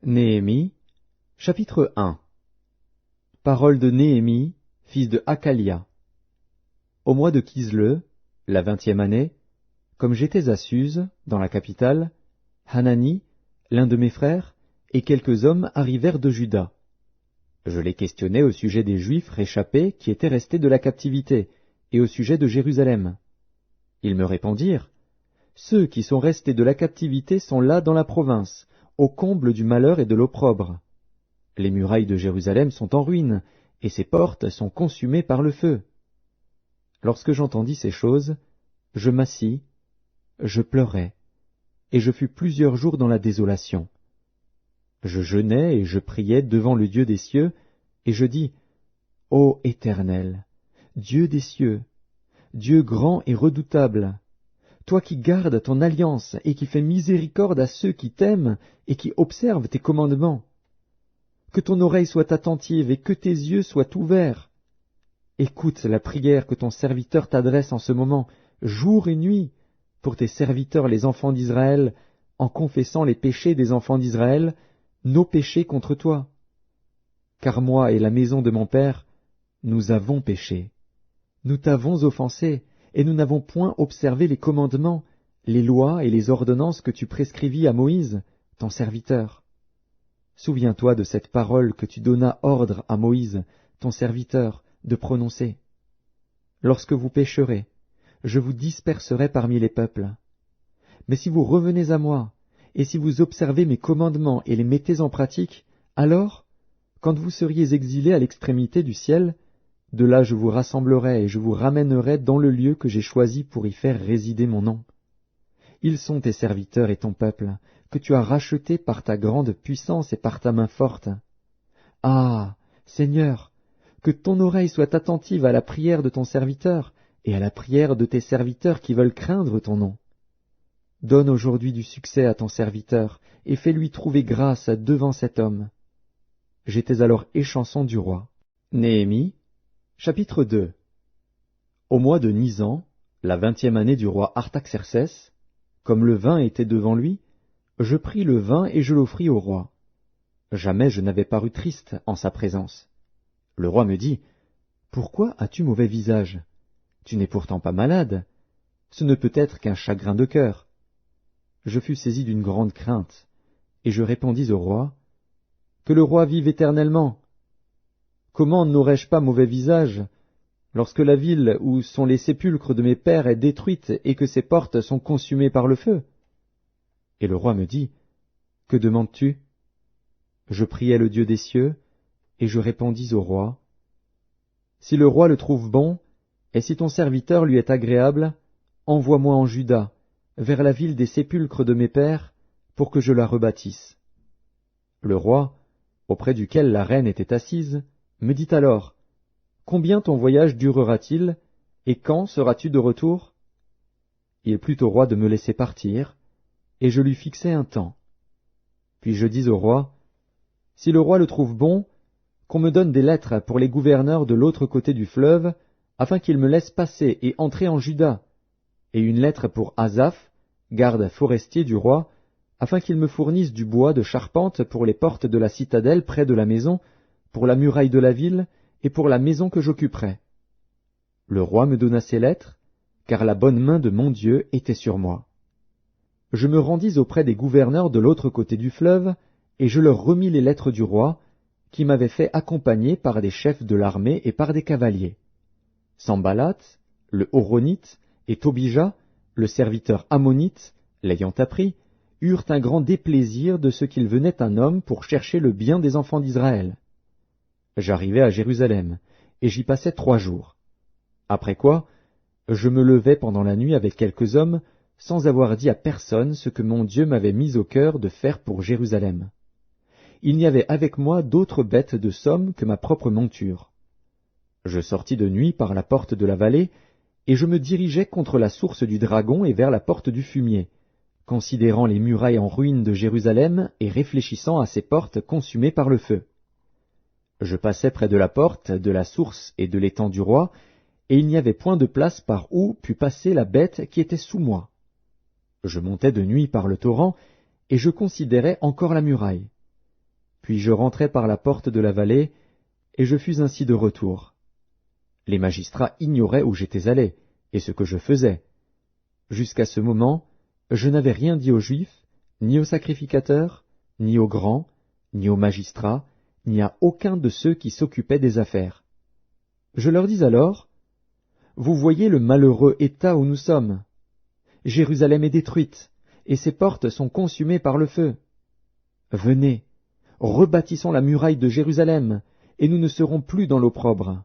Néhémie, chapitre 1. Parole de Néhémie, fils de Hakalia. Au mois de Kisleu, la 20e année, comme j'étais à Suse, dans la capitale, Hanani, l'un de mes frères, et quelques hommes arrivèrent de Juda. Je les questionnai au sujet des Juifs réchappés qui étaient restés de la captivité, et au sujet de Jérusalem. Ils me répondirent, « Ceux qui sont restés de la captivité sont là dans la province, au comble du malheur et de l'opprobre. Les murailles de Jérusalem sont en ruine, et ses portes sont consumées par le feu. » Lorsque j'entendis ces choses, je m'assis, je pleurai, et je fus plusieurs jours dans la désolation. Je jeûnai et je priai devant le Dieu des cieux, et je dis, « Ô Éternel, Dieu des cieux, Dieu grand et redoutable, toi qui gardes ton alliance et qui fais miséricorde à ceux qui t'aiment et qui observent tes commandements, que ton oreille soit attentive et que tes yeux soient ouverts. Écoute la prière que ton serviteur t'adresse en ce moment, jour et nuit, pour tes serviteurs les enfants d'Israël, en confessant les péchés des enfants d'Israël, nos péchés contre toi. Car moi et la maison de mon père, nous avons péché. Nous t'avons offensé, et nous n'avons point observé les commandements, les lois et les ordonnances que tu prescrivis à Moïse, ton serviteur. Souviens-toi de cette parole que tu donnas ordre à Moïse, ton serviteur, de prononcer. Lorsque vous pécherez, je vous disperserai parmi les peuples. Mais si vous revenez à moi, et si vous observez mes commandements et les mettez en pratique, alors, quand vous seriez exilés à l'extrémité du ciel, de là je vous rassemblerai et je vous ramènerai dans le lieu que j'ai choisi pour y faire résider mon nom. Ils sont tes serviteurs et ton peuple, que tu as rachetés par ta grande puissance et par ta main forte. Ah, Seigneur, que ton oreille soit attentive à la prière de ton serviteur et à la prière de tes serviteurs qui veulent craindre ton nom. Donne aujourd'hui du succès à ton serviteur et fais-lui trouver grâce devant cet homme. » J'étais alors échanson du roi. Néhémie, chapitre 2. Au mois de Nisan, la 20e année du roi Artaxercès, comme le vin était devant lui, je pris le vin et je l'offris au roi. Jamais je n'avais paru triste en sa présence. Le roi me dit, « Pourquoi as-tu mauvais visage? Tu n'es pourtant pas malade. Ce ne peut être qu'un chagrin de cœur. » Je fus saisi d'une grande crainte, et je répondis au roi, « Que le roi vive éternellement. Comment n'aurais-je pas mauvais visage, lorsque la ville où sont les sépulcres de mes pères est détruite et que ses portes sont consumées par le feu? » Et le roi me dit, « Que demandes-tu? » Je priai le Dieu des cieux, et je répondis au roi, « Si le roi le trouve bon, et si ton serviteur lui est agréable, envoie-moi en Juda, vers la ville des sépulcres de mes pères, pour que je la rebâtisse. » Le roi, auprès duquel la reine était assise, me dit alors, « Combien ton voyage durera-t-il, et quand seras-tu de retour? » Il plut au roi de me laisser partir, et je lui fixai un temps. Puis je dis au roi, « Si le roi le trouve bon, qu'on me donne des lettres pour les gouverneurs de l'autre côté du fleuve, afin qu'ils me laissent passer et entrer en Juda, et une lettre pour Asaph, garde forestier du roi, afin qu'il me fournisse du bois de charpente pour les portes de la citadelle près de la maison, pour la muraille de la ville, et pour la maison que j'occuperai. » Le roi me donna ces lettres, car la bonne main de mon Dieu était sur moi. Je me rendis auprès des gouverneurs de l'autre côté du fleuve, et je leur remis les lettres du roi, qui m'avaient fait accompagner par des chefs de l'armée et par des cavaliers. Sambalat, le Horonite, et Tobija, le serviteur ammonite, l'ayant appris, eurent un grand déplaisir de ce qu'il venait un homme pour chercher le bien des enfants d'Israël. J'arrivai à Jérusalem, et j'y passai 3 jours. Après quoi, je me levai pendant la nuit avec quelques hommes, sans avoir dit à personne ce que mon Dieu m'avait mis au cœur de faire pour Jérusalem. Il n'y avait avec moi d'autres bêtes de somme que ma propre monture. Je sortis de nuit par la porte de la vallée, et je me dirigeai contre la source du dragon et vers la porte du fumier, considérant les murailles en ruine de Jérusalem et réfléchissant à ces portes consumées par le feu. Je passai près de la porte, de la source et de l'étang du roi, et il n'y avait point de place par où pût passer la bête qui était sous moi. Je montai de nuit par le torrent, et je considérais encore la muraille. puis je rentrai par la porte de la vallée, et je fus ainsi de retour. Les magistrats ignoraient où j'étais allé, et ce que je faisais. Jusqu'à ce moment, je n'avais rien dit aux Juifs, ni aux sacrificateurs, ni aux grands, ni aux magistrats, ni à aucun de ceux qui s'occupaient des affaires. Je leur dis alors, « Vous voyez le malheureux état où nous sommes. Jérusalem est détruite, et ses portes sont consumées par le feu. Venez, rebâtissons la muraille de Jérusalem, et nous ne serons plus dans l'opprobre. »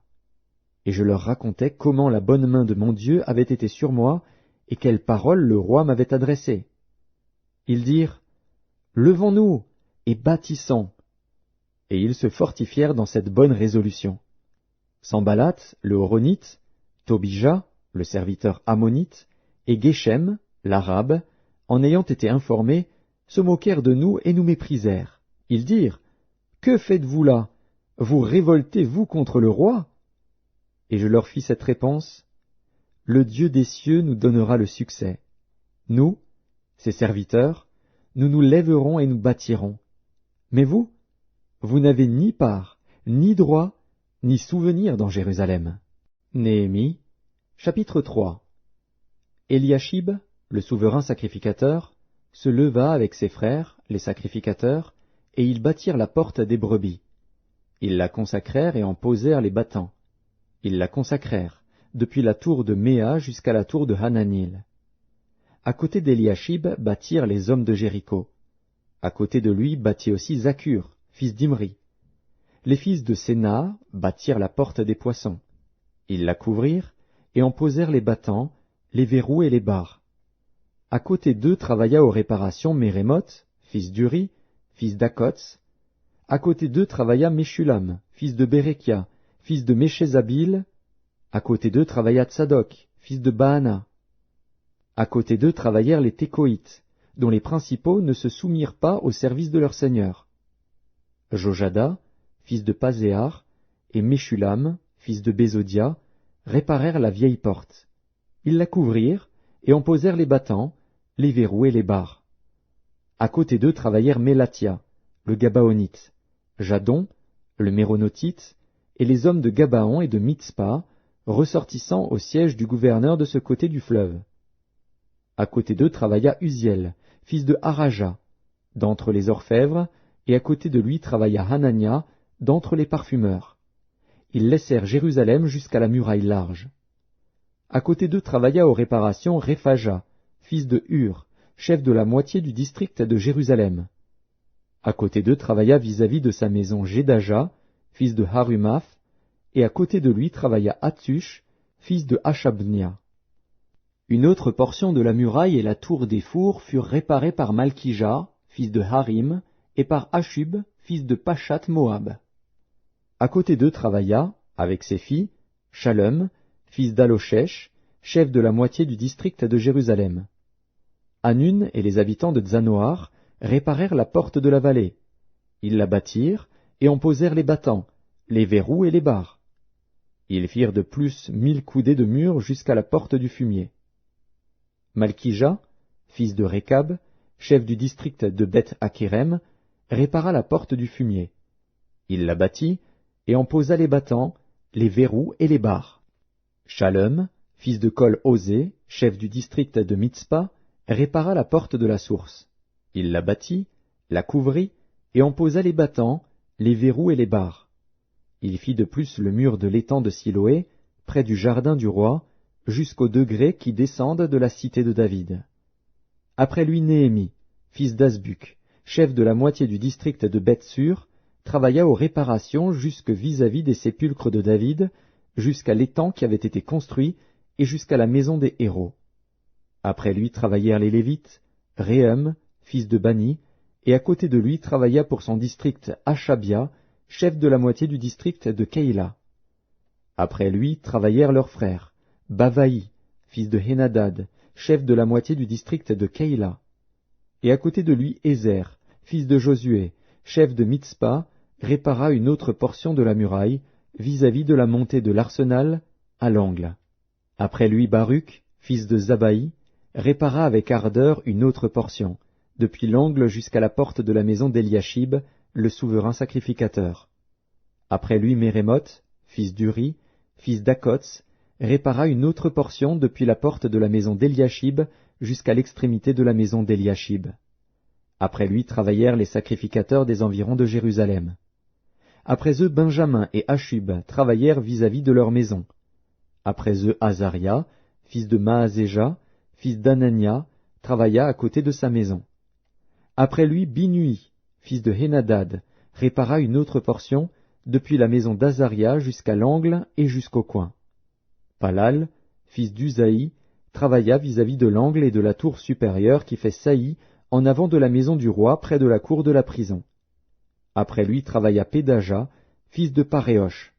Et je leur racontais comment la bonne main de mon Dieu avait été sur moi, et quelles paroles le roi m'avait adressées. Ils dirent, « Levons-nous, et bâtissons. » Et ils se fortifièrent dans cette bonne résolution. Sanballat, le Horonite, Tobija, le serviteur ammonite, et Geshem, l'arabe, en ayant été informés, se moquèrent de nous et nous méprisèrent. Ils dirent, « Que faites-vous là? Vous révoltez-vous contre le roi ?» Et je leur fis cette réponse, « Le Dieu des cieux nous donnera le succès. Nous, ses serviteurs, nous nous lèverons et nous bâtirons. Mais vous, vous n'avez ni part, ni droit, ni souvenir dans Jérusalem. » Néhémie, chapitre 3. Eliashib, le souverain sacrificateur, se leva avec ses frères, les sacrificateurs, et ils bâtirent la porte des brebis. Ils la consacrèrent et en posèrent les battants. Ils la consacrèrent, depuis la tour de Méa jusqu'à la tour de Hananil. À côté d'Eliashib bâtirent les hommes de Jéricho. À côté de lui bâtit aussi Zakur, fils d'Imri. Les fils de Séna bâtirent la porte des poissons. Ils la couvrirent et en posèrent les battants, les verrous et les barres. À côté d'eux travailla aux réparations Mérémoth, fils d'Uri, fils d'Akots. À côté d'eux travailla Meshulam, fils de Bérékia, fils de Méchézabil. À côté d'eux travailla Tsadok, fils de Baana. À côté d'eux travaillèrent les Tékoïtes, dont les principaux ne se soumirent pas au service de leur seigneur. Jojada, fils de Pazéar, et Meshulam, fils de Bézodia, réparèrent la vieille porte. Ils la couvrirent et en posèrent les battants, les verrous et les barres. À côté d'eux travaillèrent Mélatia, le Gabaonite, Jadon, le Méronotite, et les hommes de Gabaon et de Mitzpa, ressortissant au siège du gouverneur de ce côté du fleuve. À côté d'eux travailla Uziel, fils de Haraja, d'entre les orfèvres, et à côté de lui travailla Hanania, d'entre les parfumeurs. Ils laissèrent Jérusalem jusqu'à la muraille large. À côté d'eux travailla aux réparations Réphaja, fils de Hur, chef de la moitié du district de Jérusalem. À côté d'eux travailla vis-à-vis de sa maison Jédaja, fils de Harumaph, et à côté de lui travailla Hattush, fils de Hashabnia. Une autre portion de la muraille et la tour des fours furent réparées par Malkija, fils de Harim, et par Hashub, fils de Pachat Moab. À côté d'eux travailla, avec ses filles, Shalom, fils d'Aloshech, chef de la moitié du district de Jérusalem. Hanun et les habitants de Zanoar réparèrent la porte de la vallée. Ils la bâtirent et en posèrent les battants, les verrous et les barres. Ils firent de plus 1000 coudées de mur jusqu'à la porte du fumier. Malkija, fils de Rékab, chef du district de Beth-Hakerem, répara la porte du fumier. Il la bâtit et en posa les battants, les verrous et les barres. Shalom, fils de Kol-Osé, chef du district de Mitzpa, répara la porte de la source. Il la bâtit, la couvrit et en posa les battants, les verrous et les barres. Il fit de plus le mur de l'étang de Siloé, près du jardin du roi, jusqu'aux degrés qui descendent de la cité de David. Après lui Néhémie, fils d'Azbuk, chef de la moitié du district de Beth-Sur, travailla aux réparations jusque vis-à-vis des sépulcres de David, jusqu'à l'étang qui avait été construit, et jusqu'à la maison des héros. Après lui travaillèrent les Lévites, Réhem, fils de Bani, et à côté de lui travailla pour son district Hashabia, chef de la moitié du district de Keïla. Après lui travaillèrent leurs frères, Bavaï, fils de Hénadad, chef de la moitié du district de Keïla. Et à côté de lui Ézer, fils de Josué, chef de Mitzpa, répara une autre portion de la muraille, vis-à-vis de la montée de l'arsenal, à l'angle. Après lui Baruch, fils de Zabaï, répara avec ardeur une autre portion, depuis l'angle jusqu'à la porte de la maison d'Eliashib, le souverain sacrificateur. Après lui Mérémoth, fils d'Uri, fils d'Akots, répara une autre portion depuis la porte de la maison d'Eliashib jusqu'à l'extrémité de la maison d'Eliashib. Après lui travaillèrent les sacrificateurs des environs de Jérusalem. Après eux Benjamin et Hashub travaillèrent vis-à-vis de leur maison. Après eux Azaria, fils de Maazéja, fils d'Anania, travailla à côté de sa maison. Après lui Binui, fils de Hénadad, répara une autre portion, depuis la maison d'Azaria jusqu'à l'angle et jusqu'au coin. Palal, fils d'Uzaï, travailla vis-à-vis de l'angle et de la tour supérieure qui fait saillie en avant de la maison du roi près de la cour de la prison. Après lui travailla Pédaja, fils de Paréosh.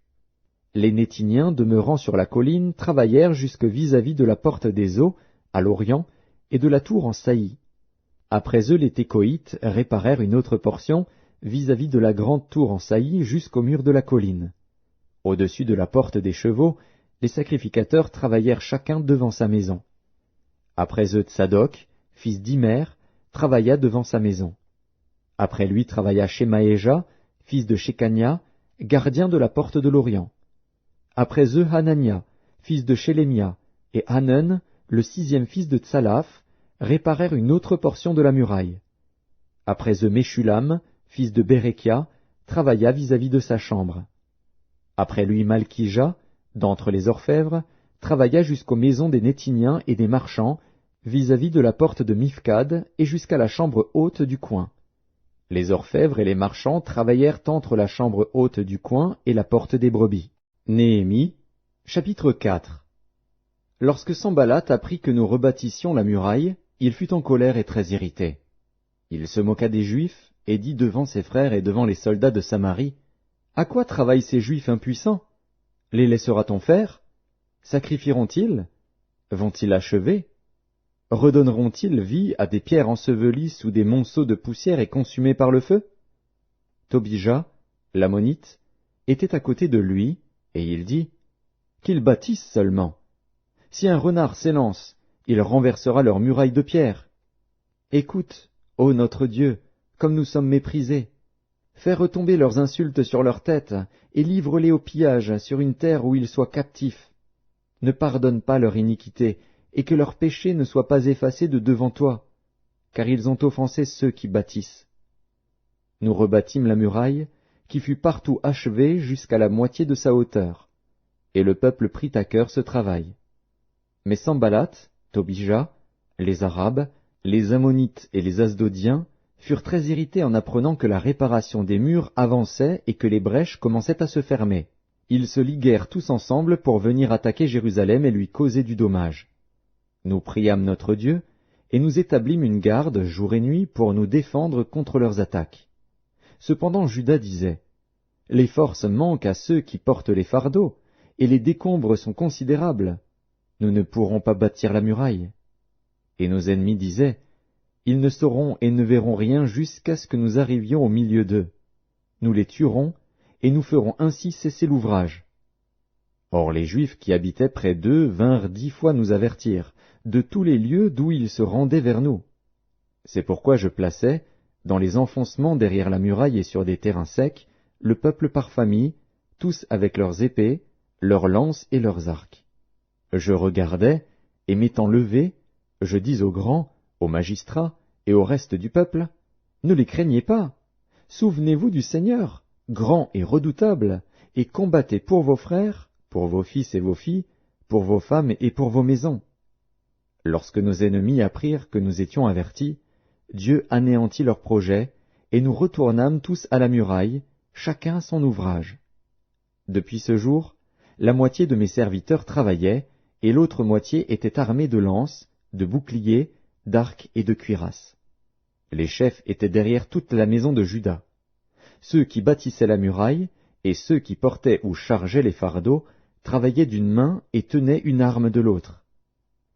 Les Nétiniens demeurant sur la colline travaillèrent jusque vis-à-vis de la porte des eaux, à l'orient, et de la tour en saillie. Après eux les Técoïtes réparèrent une autre portion, vis-à-vis de la grande tour en saillie jusqu'au mur de la colline. Au-dessus de la porte des chevaux, les sacrificateurs travaillèrent chacun devant sa maison. Après eux Tsadok, fils d'Imer, travailla devant sa maison. Après lui travailla Shemaéja, fils de Shekania, gardien de la porte de l'Orient. Après eux Hanania, fils de Shélémia, et Hanan, le 6e fils de Tsalaf, réparèrent une autre portion de la muraille. Après eux Meshulam, fils de Bérékia, travailla vis-à-vis de sa chambre. Après lui Malkija, d'entre les orfèvres, travailla jusqu'aux maisons des Nétiniens et des marchands, vis-à-vis de la porte de Mifkad et jusqu'à la chambre haute du coin. Les orfèvres et les marchands travaillèrent entre la chambre haute du coin et la porte des brebis. Néhémie, chapitre 4. Lorsque Sanballat apprit que nous rebâtissions la muraille, il fut en colère et très irrité. Il se moqua des Juifs et dit devant ses frères et devant les soldats de Samarie, « À quoi travaillent ces Juifs impuissants? Les laissera-t-on faire? Sacrifieront-ils? Vont-ils achever? Redonneront-ils vie à des pierres ensevelies sous des monceaux de poussière et consumées par le feu? » Tobija, l'ammonite, était à côté de lui, et il dit, « Qu'ils bâtissent seulement. Si un renard s'élance, il renversera leurs murailles de pierre. Écoute, ô notre Dieu, comme nous sommes méprisés. Fais retomber leurs insultes sur leurs têtes, et livre-les au pillage sur une terre où ils soient captifs. Ne pardonne pas leur iniquité, et que leurs péchés ne soient pas effacés de devant toi, car ils ont offensé ceux qui bâtissent. Nous rebâtîmes la muraille, qui fut partout achevée jusqu'à la moitié de sa hauteur, et le peuple prit à cœur ce travail. Mais Sanballat, Tobija, les Arabes, les Ammonites et les Asdodiens furent très irrités en apprenant que la réparation des murs avançait et que les brèches commençaient à se fermer. Ils se liguèrent tous ensemble pour venir attaquer Jérusalem et lui causer du dommage. Nous priâmes notre Dieu, et nous établîmes une garde jour et nuit pour nous défendre contre leurs attaques. Cependant Juda disait, « Les forces manquent à ceux qui portent les fardeaux, et les décombres sont considérables. Nous ne pourrons pas bâtir la muraille. » Et nos ennemis disaient, « Ils ne sauront et ne verront rien jusqu'à ce que nous arrivions au milieu d'eux. Nous les tuerons, et nous ferons ainsi cesser l'ouvrage. » Or les Juifs qui habitaient près d'eux vinrent 10 fois nous avertir, de tous les lieux d'où ils se rendaient vers nous. C'est pourquoi je plaçais, dans les enfoncements derrière la muraille et sur des terrains secs, le peuple par famille, tous avec leurs épées, leurs lances et leurs arcs. Je regardais, et m'étant levé, je dis aux grands, aux magistrats et au reste du peuple, « Ne les craignez pas, souvenez-vous du Seigneur, grand et redoutable, et combattez pour vos frères, pour vos fils et vos filles, pour vos femmes et pour vos maisons. » Lorsque nos ennemis apprirent que nous étions avertis, Dieu anéantit leurs projets, et nous retournâmes tous à la muraille, chacun à son ouvrage. Depuis ce jour, la moitié de mes serviteurs travaillait, et l'autre moitié était armée de lances, de boucliers, d'arcs et de cuirasses. Les chefs étaient derrière toute la maison de Juda. Ceux qui bâtissaient la muraille, et ceux qui portaient ou chargeaient les fardeaux, travaillaient d'une main et tenaient une arme de l'autre.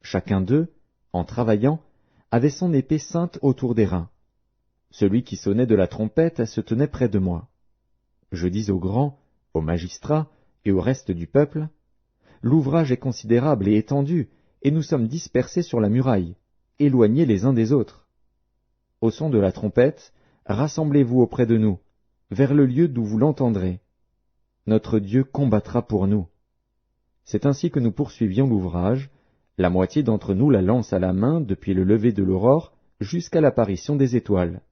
Chacun d'eux, en travaillant, avait son épée ceinte autour des reins. Celui qui sonnait de la trompette se tenait près de moi. Je dis aux grands, aux magistrats et au reste du peuple, « L'ouvrage est considérable et étendu, et nous sommes dispersés sur la muraille, éloignés les uns des autres. Au son de la trompette, rassemblez-vous auprès de nous, vers le lieu d'où vous l'entendrez. Notre Dieu combattra pour nous. » C'est ainsi que nous poursuivions l'ouvrage, la moitié d'entre nous la lance à la main depuis le lever de l'aurore jusqu'à l'apparition des étoiles.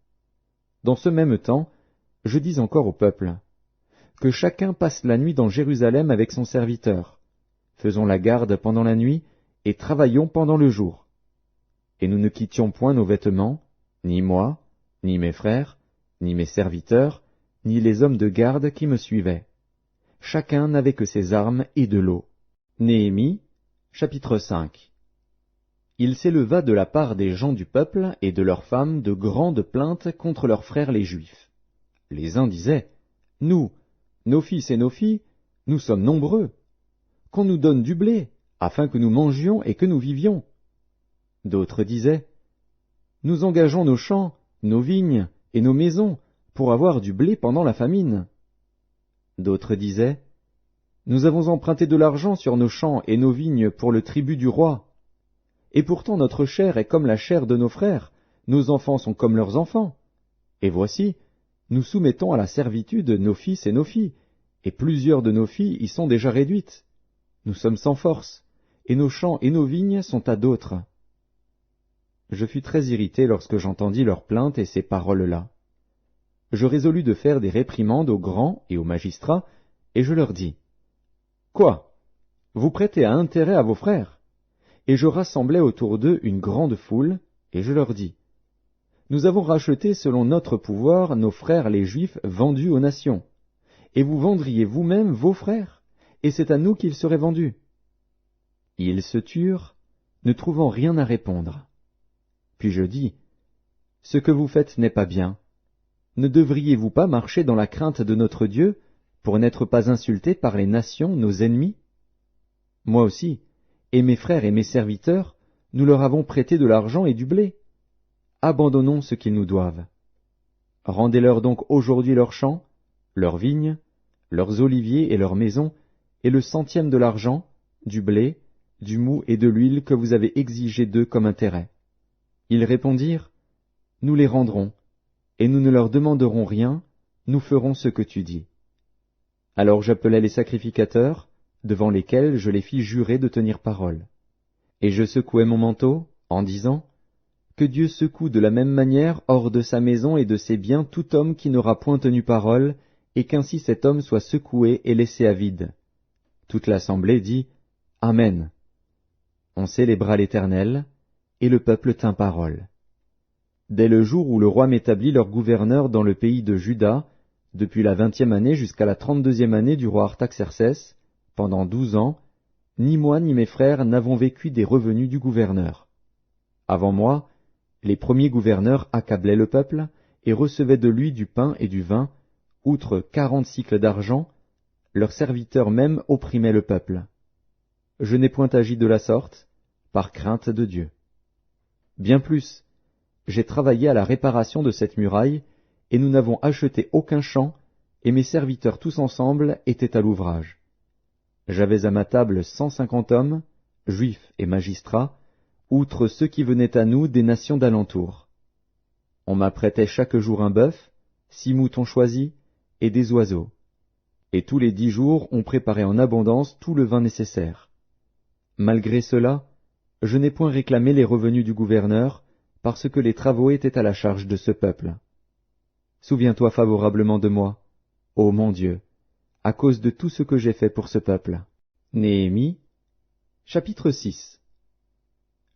Dans ce même temps, je dis encore au peuple, que chacun passe la nuit dans Jérusalem avec son serviteur. Faisons la garde pendant la nuit et travaillons pendant le jour. Et nous ne quittions point nos vêtements, ni moi, ni mes frères, ni mes serviteurs, ni les hommes de garde qui me suivaient. Chacun n'avait que ses armes et de l'eau. Néhémie, chapitre 5. Il s'éleva de la part des gens du peuple et de leurs femmes de grandes plaintes contre leurs frères les Juifs. Les uns disaient, « Nous, nos fils et nos filles, nous sommes nombreux. Qu'on nous donne du blé, afin que nous mangions et que nous vivions. » D'autres disaient, « Nous engageons nos champs, nos vignes et nos maisons pour avoir du blé pendant la famine. » D'autres disaient, « Nous avons emprunté de l'argent sur nos champs et nos vignes pour le tribut du roi. Et pourtant notre chair est comme la chair de nos frères, nos enfants sont comme leurs enfants. Et voici, nous soumettons à la servitude nos fils et nos filles, et plusieurs de nos filles y sont déjà réduites. Nous sommes sans force, et nos champs et nos vignes sont à d'autres. » Je fus très irrité lorsque j'entendis leurs plaintes et ces paroles-là. Je résolus de faire des réprimandes aux grands et aux magistrats, et je leur dis, « Quoi? Vous prêtez à intérêt à vos frères? » Et je rassemblai autour d'eux une grande foule, et je leur dis, « Nous avons racheté selon notre pouvoir nos frères les Juifs vendus aux nations, et vous vendriez vous-même vos frères, et c'est à nous qu'ils seraient vendus. » Ils se turent, ne trouvant rien à répondre. Puis je dis, « Ce que vous faites n'est pas bien. Ne devriez-vous pas marcher dans la crainte de notre Dieu, pour n'être pas insultés par les nations, nos ennemis? Moi aussi, et mes frères et mes serviteurs, nous leur avons prêté de l'argent et du blé. Abandonnons ce qu'ils nous doivent. Rendez-leur donc aujourd'hui leurs champs, leurs vignes, leurs oliviers et leurs maisons, et le centième de l'argent, du blé, du mou et de l'huile que vous avez exigé d'eux comme intérêt. » Ils répondirent, « Nous les rendrons, et nous ne leur demanderons rien, nous ferons ce que tu dis. » Alors j'appelai les sacrificateurs, devant lesquels je les fis jurer de tenir parole. Et je secouai mon manteau, en disant, « Que Dieu secoue de la même manière hors de sa maison et de ses biens tout homme qui n'aura point tenu parole, et qu'ainsi cet homme soit secoué et laissé à vide. » Toute l'assemblée dit, « Amen. » On célébra l'Éternel, et le peuple tint parole. Dès le jour où le roi m'établit leur gouverneur dans le pays de Juda, depuis la 20e année jusqu'à la 32e année du roi Artaxercès, pendant 12 ans, ni moi ni mes frères n'avons vécu des revenus du gouverneur. Avant moi, les premiers gouverneurs accablaient le peuple et recevaient de lui du pain et du vin, outre 40 cycles d'argent, leurs serviteurs même opprimaient le peuple. Je n'ai point agi de la sorte, par crainte de Dieu. Bien plus, j'ai travaillé à la réparation de cette muraille, et nous n'avons acheté aucun champ, et mes serviteurs tous ensemble étaient à l'ouvrage. J'avais à ma table 150 hommes, juifs et magistrats, outre ceux qui venaient à nous des nations d'alentour. On m'apprêtait chaque jour un bœuf, 6 moutons choisis, et des oiseaux. Et tous les 10 jours on préparait en abondance tout le vin nécessaire. Malgré cela, je n'ai point réclamé les revenus du gouverneur, parce que les travaux étaient à la charge de ce peuple. Souviens-toi favorablement de moi, ô mon Dieu, à cause de tout ce que j'ai fait pour ce peuple. Néhémie, chapitre 6.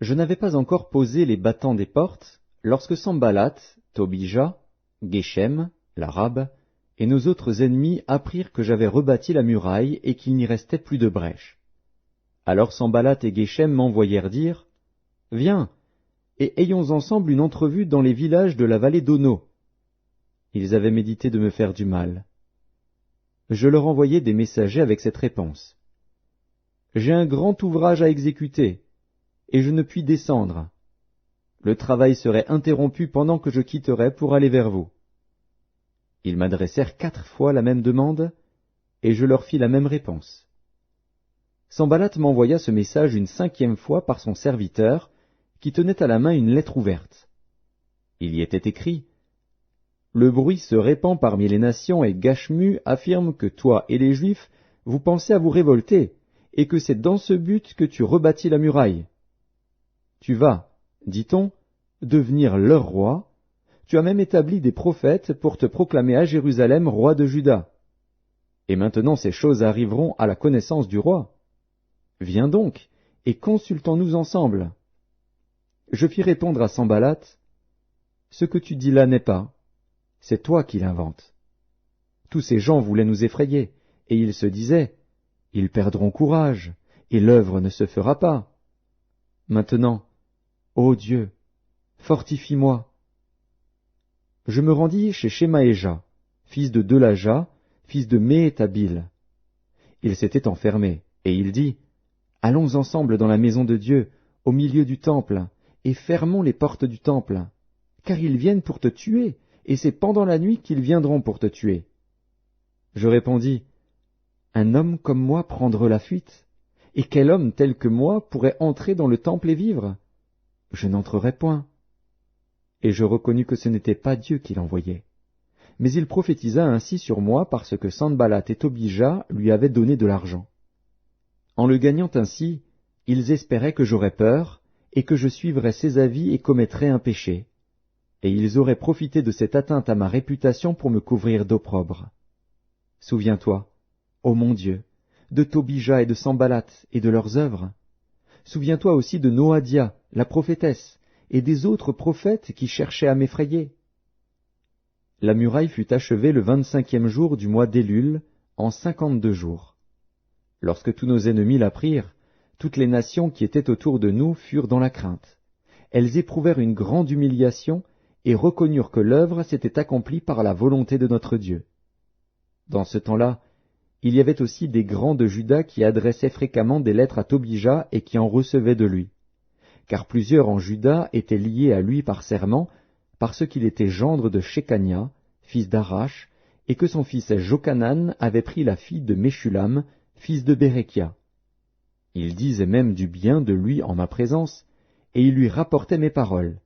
Je n'avais pas encore posé les battants des portes, lorsque Sanballat, Tobija, Geshem, l'Arabe, et nos autres ennemis apprirent que j'avais rebâti la muraille et qu'il n'y restait plus de brèche. Alors Sanballat et Geshem m'envoyèrent dire, « Viens, et ayons ensemble une entrevue dans les villages de la vallée d'Ono. » Ils avaient médité de me faire du mal. Je leur envoyai des messagers avec cette réponse. « J'ai un grand ouvrage à exécuter, et je ne puis descendre. Le travail serait interrompu pendant que je quitterais pour aller vers vous. » Ils m'adressèrent 4 fois la même demande, et je leur fis la même réponse. Sanballat m'envoya ce message une 5e fois par son serviteur, qui tenait à la main une lettre ouverte. Il y était écrit, le bruit se répand parmi les nations et Gashmu affirme que toi et les Juifs, vous pensez à vous révolter, et que c'est dans ce but que tu rebâtis la muraille. Tu vas, dit-on, devenir leur roi. Tu as même établi des prophètes pour te proclamer à Jérusalem roi de Juda. Et maintenant ces choses arriveront à la connaissance du roi. Viens donc, et consultons-nous ensemble. Je fis répondre à Sanballat, ce que tu dis là n'est pas, c'est toi qui l'inventes. Tous ces gens voulaient nous effrayer, et ils se disaient, ils perdront courage, et l'œuvre ne se fera pas. Maintenant, ô Dieu, fortifie-moi. Je me rendis chez Shemaéja, fils de Delaja, fils de Méhétabil. Il s'était enfermé, et il dit, allons ensemble dans la maison de Dieu, au milieu du temple, et fermons les portes du temple, car ils viennent pour te tuer, et c'est pendant la nuit qu'ils viendront pour te tuer. Je répondis, un homme comme moi prendre la fuite, et quel homme tel que moi pourrait entrer dans le temple et vivre? Je n'entrerai point. Et je reconnus que ce n'était pas Dieu qui l'envoyait. Mais il prophétisa ainsi sur moi parce que Sanballat et Tobija lui avaient donné de l'argent. En le gagnant ainsi, ils espéraient que j'aurais peur, et que je suivrais ses avis et commettrais un péché. Et ils auraient profité de cette atteinte à ma réputation pour me couvrir d'opprobre. Souviens-toi, ô mon Dieu, de Tobija et de Sanballat et de leurs œuvres. Souviens-toi aussi de Noadia, la prophétesse, et des autres prophètes qui cherchaient à m'effrayer. La muraille fut achevée le 25e jour du mois d'Élul, en 52 jours. Lorsque tous nos ennemis l'apprirent, toutes les nations qui étaient autour de nous furent dans la crainte. Elles éprouvèrent une grande humiliation et reconnurent que l'œuvre s'était accomplie par la volonté de notre Dieu. Dans ce temps-là, il y avait aussi des grands de Juda qui adressaient fréquemment des lettres à Tobija et qui en recevaient de lui. Car plusieurs en Juda étaient liés à lui par serment, parce qu'il était gendre de Shekania, fils d'Arash, et que son fils Jochanan avait pris la fille de Meshulam, fils de Bérekia. Ils disaient même du bien de lui en ma présence, et ils lui rapportaient mes paroles.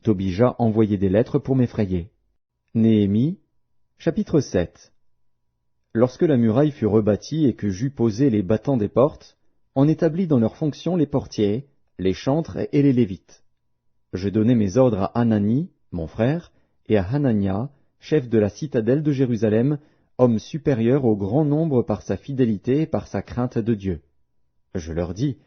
Tobija envoyait des lettres pour m'effrayer. Néhémie, chapitre 7. Lorsque la muraille fut rebâtie et que j'eus posé les battants des portes, on établit dans leurs fonctions les portiers, les chantres et les lévites. Je donnai mes ordres à Hanani, mon frère, et à Hanania, chef de la citadelle de Jérusalem, homme supérieur au grand nombre par sa fidélité et par sa crainte de Dieu. Je leur dis,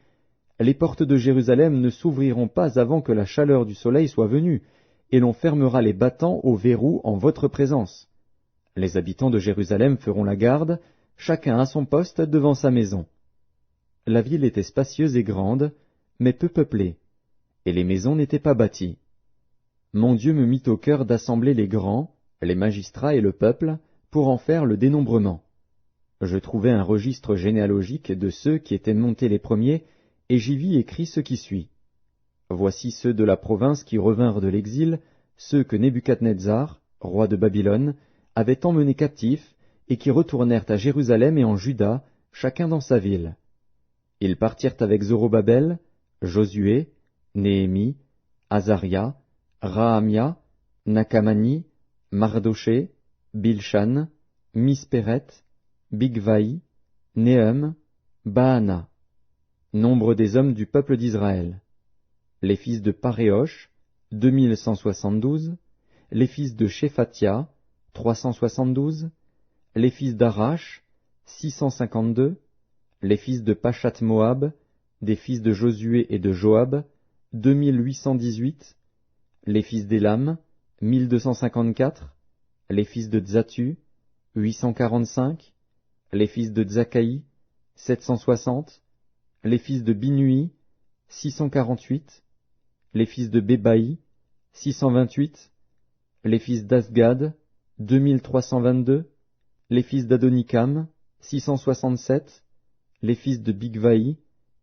les portes de Jérusalem ne s'ouvriront pas avant que la chaleur du soleil soit venue, et l'on fermera les battants au verrou en votre présence. Les habitants de Jérusalem feront la garde, chacun à son poste devant sa maison. La ville était spacieuse et grande, mais peu peuplée, et les maisons n'étaient pas bâties. Mon Dieu me mit au cœur d'assembler les grands, les magistrats et le peuple, pour en faire le dénombrement. Je trouvai un registre généalogique de ceux qui étaient montés les premiers, et j'y vis écrit ce qui suit. Voici ceux de la province qui revinrent de l'exil, ceux que Nebuchadnezzar, roi de Babylone, avait emmenés captifs, et qui retournèrent à Jérusalem et en Juda, chacun dans sa ville. Ils partirent avec Zorobabel, Josué, Néhémie, Azaria, Rahamia, Nakamani, Mardoché, Bilshan, Mispéret, Bigvaï, Néhum, Baana. Nombre des hommes du peuple d'Israël. Les fils de Paréosh, 2172, les fils de Shephatia, 372, les fils d'Arash, 652, les fils de Pachat Moab, des fils de Josué et de Joab, 2818, les fils d'Élam, 1254, les fils de Tzatu, 845, les fils de Tzakaï, 760, les fils de Binui, 648, les fils de Bébaï, 628, les fils d'Asgad, 2322, les fils d'Adonikam, 667, les fils de Bigvaï,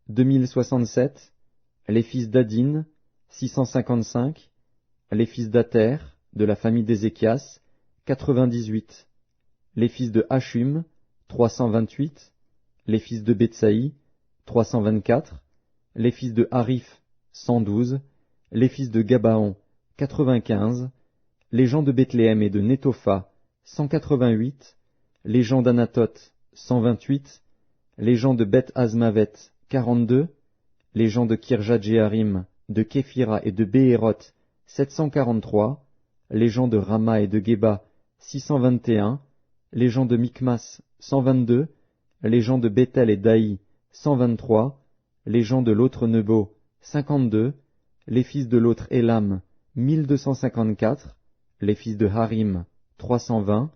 2067, les fils d'Adin, 655, les fils d'Ater, de la famille d'Ézéchias, 98, les fils de Hachum, 328, les fils de Betsaï, 324, les fils de Harif, 112, les fils de Gabaon, 95, les gens de Bethléem et de Nétopha, 188, les gens d'Anatoth, 128, les gens de Beth Azmavet, 42, les gens de Kirjat-Jéarim, de Képhira et de Béhéroth, 743, les gens de Rama et de Geba, 621, les gens de Mikmas, 122, les gens de Bethel et d'Aï, 123, les gens de l'autre Nebo, 52, les fils de l'autre Élam, 1254, les fils de Harim, 320,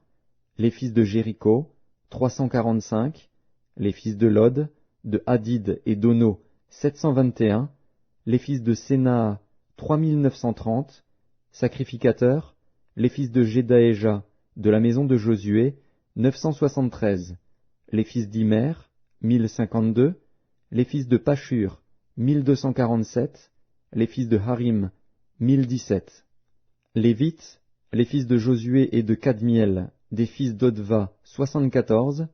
les fils de Jéricho, 345, les fils de Lod, de Hadid et d'Ono, 721, les fils de Sénaa, 3930, sacrificateurs, les fils de Jedaéja, de la maison de Josué, 973, les fils d'Imer, 1052, les fils de Pashur, 1247, les fils de Harim, 1017. Lévites, les fils de Josué et de Kadmiel, des fils d'Odva, 74,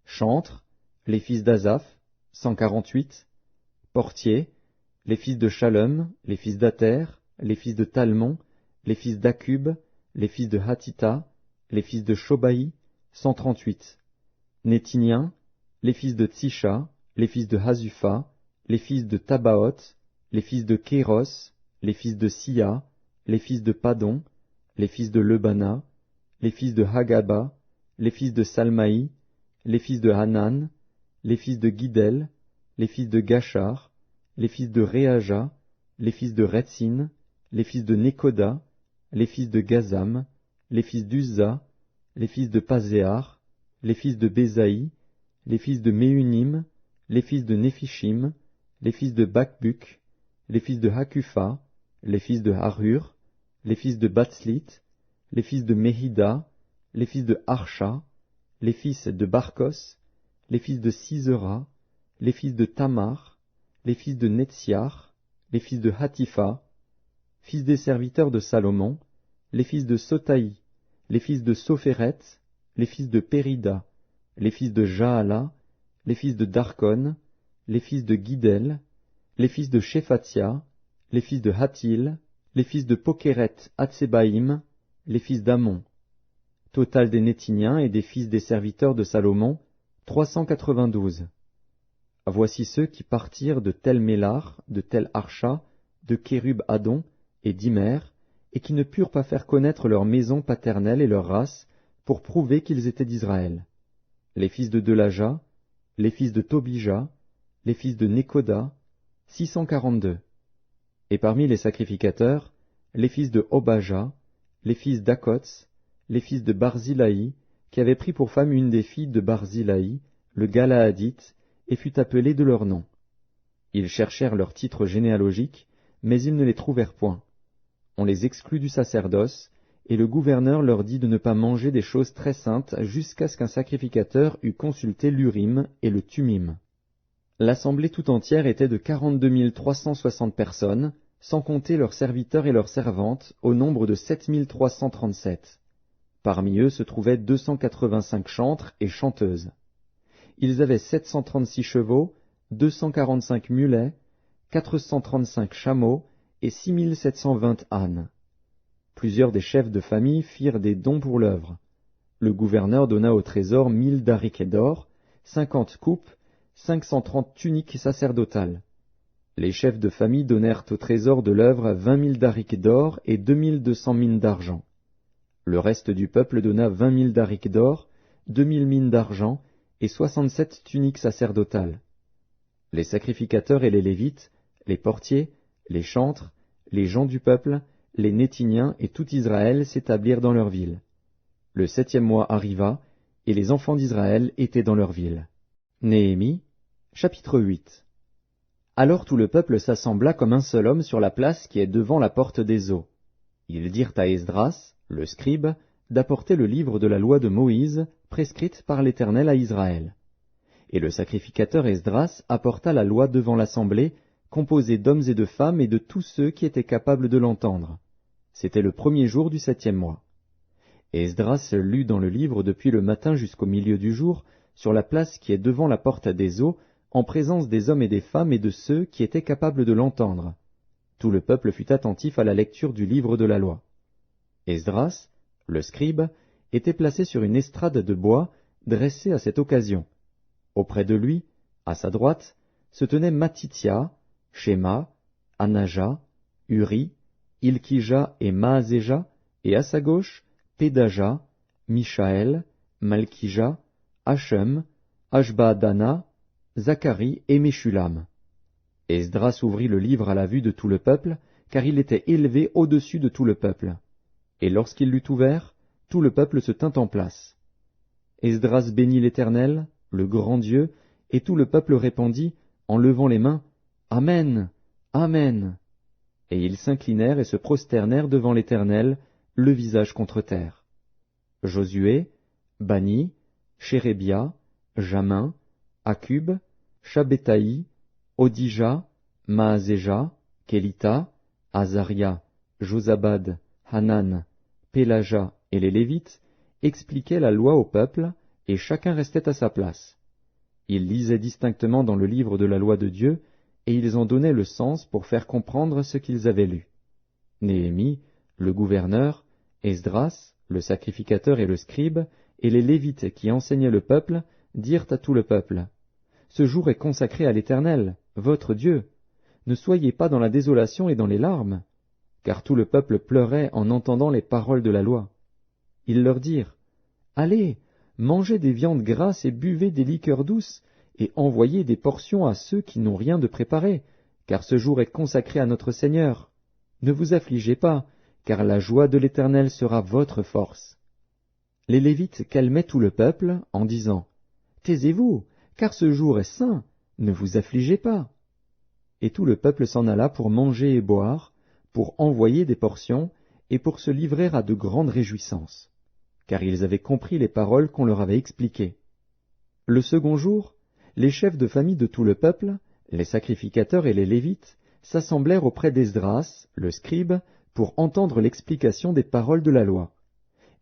chantres, les fils d'Azaph, 148, portiers, les fils de Shalom, les fils d'Ater, les fils de Talmon, les fils d'Akub, les fils de Hatita, les fils de Shobaï, 138, Nétiniens, les fils de Tsisha, les fils de Hazufa, les fils de Tabaoth, les fils de Kéros, les fils de Sia, les fils de Padon, les fils de Lebana, les fils de Hagaba, les fils de Salmaï, les fils de Hanan, les fils de Guidel, les fils de Gachar, les fils de Réaja, les fils de Retsin, les fils de Nekoda, les fils de Gazam, les fils d'Uzza, les fils de Pazéar, les fils de Bézaï, les fils de Méunim, les fils de Néphishim, les fils de Bakbuk, les fils de Hakufa, les fils de Harur, les fils de Batslit, les fils de Mehida, les fils de Harsha, les fils de Barkos, les fils de Sisera, les fils de Tamar, les fils de Netziar, les fils de Hatifa, fils des serviteurs de Salomon, les fils de Sotaï, les fils de Sophéret, les fils de Périda, les fils de Jaala, les fils de Darkon, les fils de Guidel, les fils de Shephatia, les fils de Hatil, les fils de Pokeret Hatsebaïm, les fils d'Amon. Total des Nétiniens et des fils des serviteurs de Salomon, 392. Voici ceux qui partirent de Tel Mélar, de Tel Harsha, de Kérub Adon et d'Imer, et qui ne purent pas faire connaître leur maison paternelle et leur race, pour prouver qu'ils étaient d'Israël. Les fils de Delaja, les fils de Tobija, les fils de Nekoda, 642. Et parmi les sacrificateurs, les fils de Obaja, les fils d'Akots, les fils de Barzilaï, qui avaient pris pour femme une des filles de Barzilaï, le Galaadite, et fut appelé de leur nom. Ils cherchèrent leur titre généalogique, mais ils ne les trouvèrent point. On les exclut du sacerdoce, et le gouverneur leur dit de ne pas manger des choses très saintes jusqu'à ce qu'un sacrificateur eût consulté l'Urim et le Tumim. L'assemblée tout entière était de 42 360 personnes, sans compter leurs serviteurs et leurs servantes, au nombre de 7 337. Parmi eux se trouvaient 285 chantres et chanteuses. Ils avaient 736 chevaux, 245 mulets, 435 chameaux et 6720 ânes. Plusieurs des chefs de famille firent des dons pour l'œuvre. Le gouverneur donna au trésor 1000 darics d'or, 50 coupes, 530 tuniques sacerdotales. Les chefs de famille donnèrent au trésor de l'œuvre 20 000 darics d'or et 2200 mines d'argent. Le reste du peuple donna 20 000 darics d'or, 2000 mines d'argent et 67 tuniques sacerdotales. Les sacrificateurs et les Lévites, les portiers, les chantres, les gens du peuple, les Nétiniens et tout Israël s'établirent dans leur ville. Le 7e mois arriva, et les enfants d'Israël étaient dans leur ville. Néhémie, chapitre 8. Alors tout le peuple s'assembla comme un seul homme sur la place qui est devant la porte des eaux. Ils dirent à Esdras, le scribe, d'apporter le livre de la loi de Moïse, prescrite par l'Éternel à Israël. Et le sacrificateur Esdras apporta la loi devant l'assemblée, composée d'hommes et de femmes et de tous ceux qui étaient capables de l'entendre. C'était le 1er jour du 7e mois. Esdras lut dans le livre depuis le matin jusqu'au milieu du jour, sur la place qui est devant la porte des eaux, en présence des hommes et des femmes et de ceux qui étaient capables de l'entendre. Tout le peuple fut attentif à la lecture du livre de la loi. Esdras, le scribe, était placé sur une estrade de bois dressée à cette occasion. Auprès de lui, à sa droite, se tenaient Matithia, Shema, Anaja, Uri, Ilkija et Maaséja, et à sa gauche, Pédaja, Mishaël, Malkija, Hachem, Ashbaadana, Zacharie et Meshulam. Esdras ouvrit le livre à la vue de tout le peuple, car il était élevé au-dessus de tout le peuple. Et lorsqu'il l'eut ouvert, tout le peuple se tint en place. Esdras bénit l'Éternel, le grand Dieu, et tout le peuple répondit, en levant les mains, « Amen, Amen !» Et ils s'inclinèrent et se prosternèrent devant l'Éternel, le visage contre terre. Josué, Bani, Chérébia, Jamin, Akub, Shabbétaï, Odija, Maaséja, Kélita, Azaria, Josabad, Hanan, Pélaja et les Lévites expliquaient la loi au peuple, et chacun restait à sa place. Ils lisaient distinctement dans le livre de la loi de Dieu, et ils en donnaient le sens pour faire comprendre ce qu'ils avaient lu. Néhémie, le gouverneur, Esdras, le sacrificateur et le scribe, et les Lévites qui enseignaient le peuple, dirent à tout le peuple, « Ce jour est consacré à l'Éternel, votre Dieu. Ne soyez pas dans la désolation et dans les larmes. » Car tout le peuple pleurait en entendant les paroles de la loi. Ils leur dirent, « Allez, mangez des viandes grasses et buvez des liqueurs douces, et envoyez des portions à ceux qui n'ont rien de préparé, car ce jour est consacré à notre Seigneur. Ne vous affligez pas, car la joie de l'Éternel sera votre force. » Les Lévites calmaient tout le peuple en disant, « Taisez-vous, car ce jour est saint, ne vous affligez pas. » Et tout le peuple s'en alla pour manger et boire, pour envoyer des portions, et pour se livrer à de grandes réjouissances, car ils avaient compris les paroles qu'on leur avait expliquées. Le second jour, les chefs de famille de tout le peuple, les sacrificateurs et les Lévites, s'assemblèrent auprès d'Esdras, le scribe, pour entendre l'explication des paroles de la loi.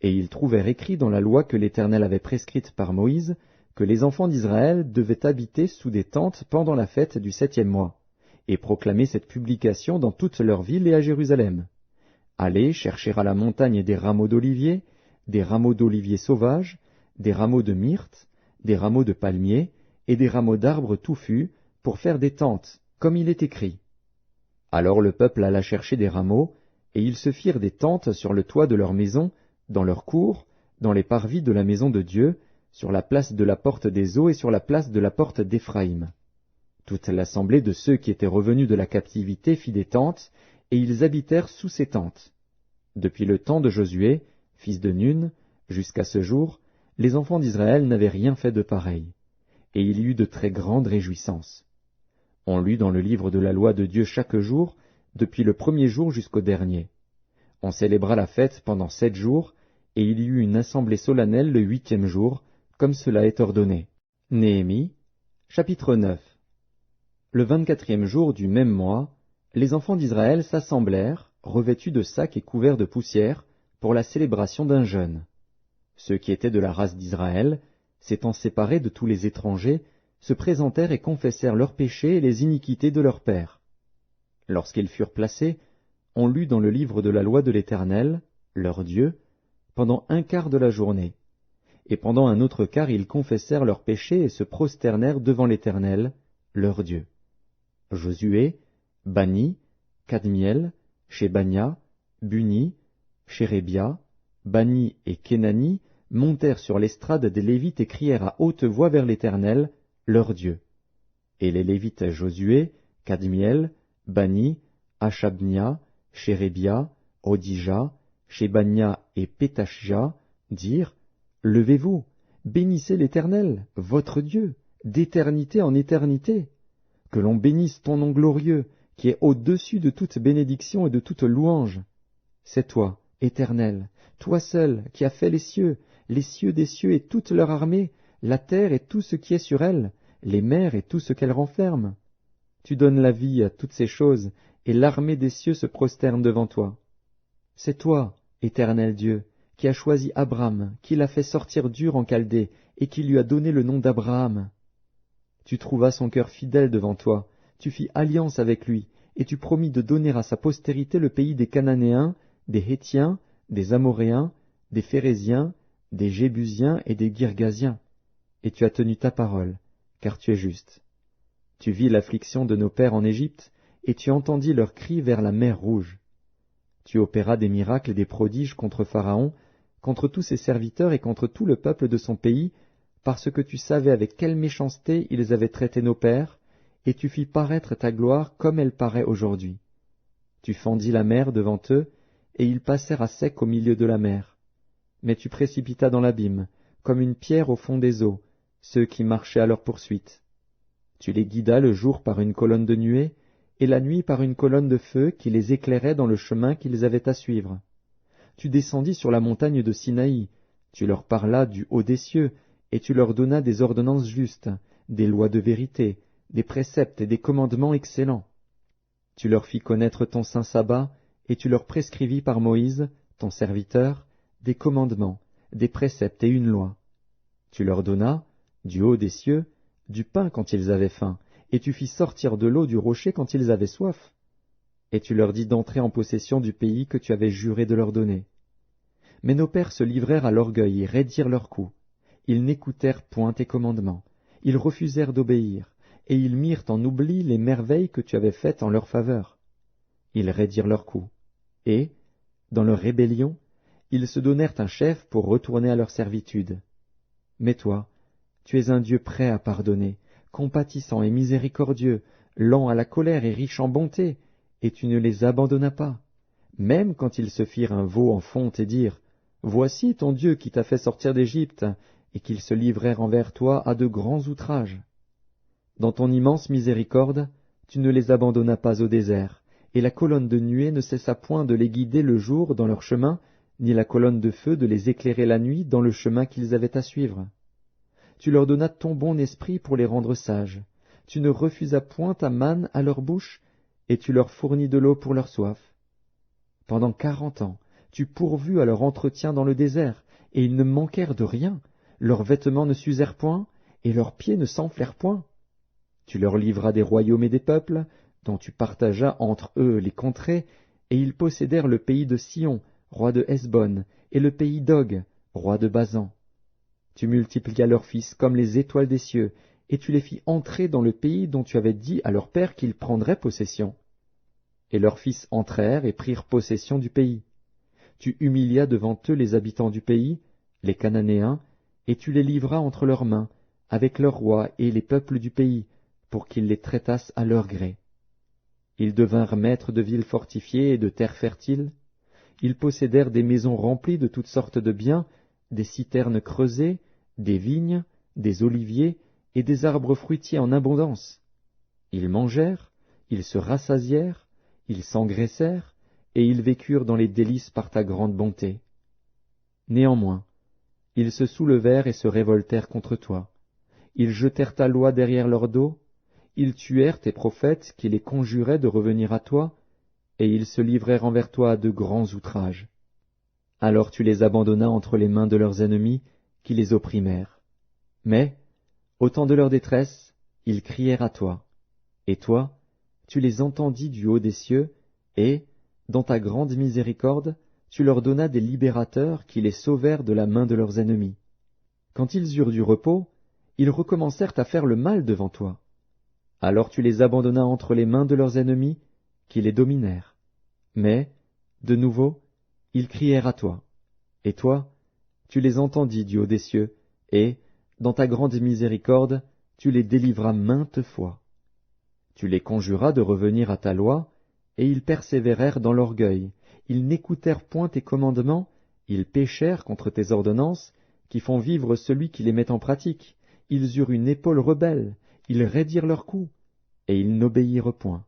Et ils trouvèrent écrit dans la loi que l'Éternel avait prescrite par Moïse, que les enfants d'Israël devaient habiter sous des tentes pendant la fête du 7e mois, et proclamer cette publication dans toutes leurs villes et à Jérusalem. Allez chercher à la montagne des rameaux d'olivier sauvages, des rameaux de myrte, des rameaux de palmier, et des rameaux d'arbres touffus, pour faire des tentes, comme il est écrit. Alors le peuple alla chercher des rameaux, et ils se firent des tentes sur le toit de leur maison, dans leur cour, dans les parvis de la maison de Dieu, sur la place de la porte des eaux et sur la place de la porte d'Éphraïm. Toute l'assemblée de ceux qui étaient revenus de la captivité fit des tentes, et ils habitèrent sous ces tentes. Depuis le temps de Josué, fils de Nun, jusqu'à ce jour, les enfants d'Israël n'avaient rien fait de pareil, et il y eut de très grandes réjouissances. On lut dans le livre de la loi de Dieu chaque jour, depuis le premier jour jusqu'au dernier. On célébra la fête pendant 7 jours, et il y eut une assemblée solennelle le 8e jour, comme cela est ordonné. Néhémie, chapitre 9. Le 24e jour du même mois, les enfants d'Israël s'assemblèrent, revêtus de sacs et couverts de poussière, pour la célébration d'un jeûne. Ceux qui étaient de la race d'Israël, s'étant séparés de tous les étrangers, se présentèrent et confessèrent leurs péchés et les iniquités de leurs pères. Lorsqu'ils furent placés, on lut dans le livre de la loi de l'Éternel, leur Dieu, pendant un quart de la journée, et pendant un autre quart ils confessèrent leurs péchés et se prosternèrent devant l'Éternel, leur Dieu. Josué, Bani, Kadmiel, Shebania, Buni, Chérébia, Bani et Kénani montèrent sur l'estrade des Lévites et crièrent à haute voix vers l'Éternel, leur Dieu. Et les Lévites Josué, Kadmiel, Bani, Achabnia, Chérébia, Odija, Shebania et Pétachia dirent, « Levez-vous, bénissez l'Éternel, votre Dieu, d'éternité en éternité. Que l'on bénisse ton nom glorieux, qui est au-dessus de toute bénédiction et de toute louange. C'est toi, Éternel, toi seul, qui as fait les cieux des cieux et toute leur armée, la terre et tout ce qui est sur elle, les mers et tout ce qu'elles renferment. Tu donnes la vie à toutes ces choses, et l'armée des cieux se prosterne devant toi. C'est toi, Éternel Dieu, qui as choisi Abraham, qui l'a fait sortir d'Ur en Chaldée, et qui lui a donné le nom d'Abraham. Tu trouvas son cœur fidèle devant toi, tu fis alliance avec lui, et tu promis de donner à sa postérité le pays des Cananéens, des Hétiens, des Amoréens, des Phéréziens, des Jébusiens et des Girgasiens, et tu as tenu ta parole, car tu es juste. Tu vis l'affliction de nos pères en Égypte, et tu entendis leurs cris vers la mer Rouge. Tu opéras des miracles et des prodiges contre Pharaon, contre tous ses serviteurs et contre tout le peuple de son pays, parce que tu savais avec quelle méchanceté ils avaient traité nos pères, et tu fis paraître ta gloire comme elle paraît aujourd'hui. Tu fendis la mer devant eux, et ils passèrent à sec au milieu de la mer. Mais tu précipitas dans l'abîme, comme une pierre au fond des eaux, ceux qui marchaient à leur poursuite. Tu les guidas le jour par une colonne de nuée, et la nuit par une colonne de feu qui les éclairait dans le chemin qu'ils avaient à suivre. Tu descendis sur la montagne de Sinaï, tu leur parlas du haut des cieux, et tu leur donnas des ordonnances justes, des lois de vérité, des préceptes et des commandements excellents. Tu leur fis connaître ton saint sabbat, et tu leur prescrivis par Moïse, ton serviteur, des commandements, des préceptes et une loi. Tu leur donnas, du haut des cieux, du pain quand ils avaient faim, et tu fis sortir de l'eau du rocher quand ils avaient soif. Et tu leur dis d'entrer en possession du pays que tu avais juré de leur donner. Mais nos pères se livrèrent à l'orgueil et raidirent leurs coups. Ils n'écoutèrent point tes commandements. Ils refusèrent d'obéir, et ils mirent en oubli les merveilles que tu avais faites en leur faveur. Ils raidirent leurs coups. Et, dans leur rébellion, ils se donnèrent un chef pour retourner à leur servitude. Mais toi, tu es un Dieu prêt à pardonner, compatissant et miséricordieux, lent à la colère et riche en bonté, et tu ne les abandonnas pas, même quand ils se firent un veau en fonte et dirent « Voici ton Dieu qui t'a fait sortir d'Égypte », et qu'ils se livrèrent envers toi à de grands outrages. Dans ton immense miséricorde, tu ne les abandonnas pas au désert, et la colonne de nuée ne cessa point de les guider le jour dans leur chemin, ni la colonne de feu de les éclairer la nuit dans le chemin qu'ils avaient à suivre. Tu leur donnas ton bon esprit pour les rendre sages. Tu ne refusas point ta manne à leur bouche, et tu leur fournis de l'eau pour leur soif. Pendant 40 ans, tu pourvus à leur entretien dans le désert, et ils ne manquèrent de rien. Leurs vêtements ne s'usèrent point, et leurs pieds ne s'enflèrent point. Tu leur livras des royaumes et des peuples, dont tu partageas entre eux les contrées, et ils possédèrent le pays de Sion, roi de Hesbon, et le pays d'Og, roi de Basan. Tu multiplias leurs fils comme les étoiles des cieux, et tu les fis entrer dans le pays dont tu avais dit à leur père qu'ils prendraient possession. Et leurs fils entrèrent et prirent possession du pays. Tu humilias devant eux les habitants du pays, les Cananéens, et tu les livras entre leurs mains, avec leurs rois et les peuples du pays, pour qu'ils les traitassent à leur gré. Ils devinrent maîtres de villes fortifiées et de terres fertiles. Ils possédèrent des maisons remplies de toutes sortes de biens, des citernes creusées, des vignes, des oliviers et des arbres fruitiers en abondance. Ils mangèrent, ils se rassasièrent, ils s'engraissèrent, et ils vécurent dans les délices par ta grande bonté. Néanmoins, ils se soulevèrent et se révoltèrent contre toi. Ils jetèrent ta loi derrière leur dos, ils tuèrent tes prophètes qui les conjuraient de revenir à toi, et ils se livrèrent envers toi à de grands outrages. Alors tu les abandonnas entre les mains de leurs ennemis, qui les opprimèrent. Mais, au temps de leur détresse, ils crièrent à toi. Et toi, tu les entendis du haut des cieux, et, dans ta grande miséricorde, tu leur donnas des libérateurs qui les sauvèrent de la main de leurs ennemis. Quand ils eurent du repos, ils recommencèrent à faire le mal devant toi. Alors tu les abandonnas entre les mains de leurs ennemis, qui les dominèrent. Mais, de nouveau, ils crièrent à toi. Et toi, tu les entendis du haut des cieux, et, dans ta grande miséricorde, tu les délivras maintes fois. Tu les conjuras de revenir à ta loi, et ils persévérèrent dans l'orgueil. Ils n'écoutèrent point tes commandements, ils péchèrent contre tes ordonnances, qui font vivre celui qui les met en pratique. Ils eurent une épaule rebelle, ils raidirent leurs coups, et ils n'obéirent point.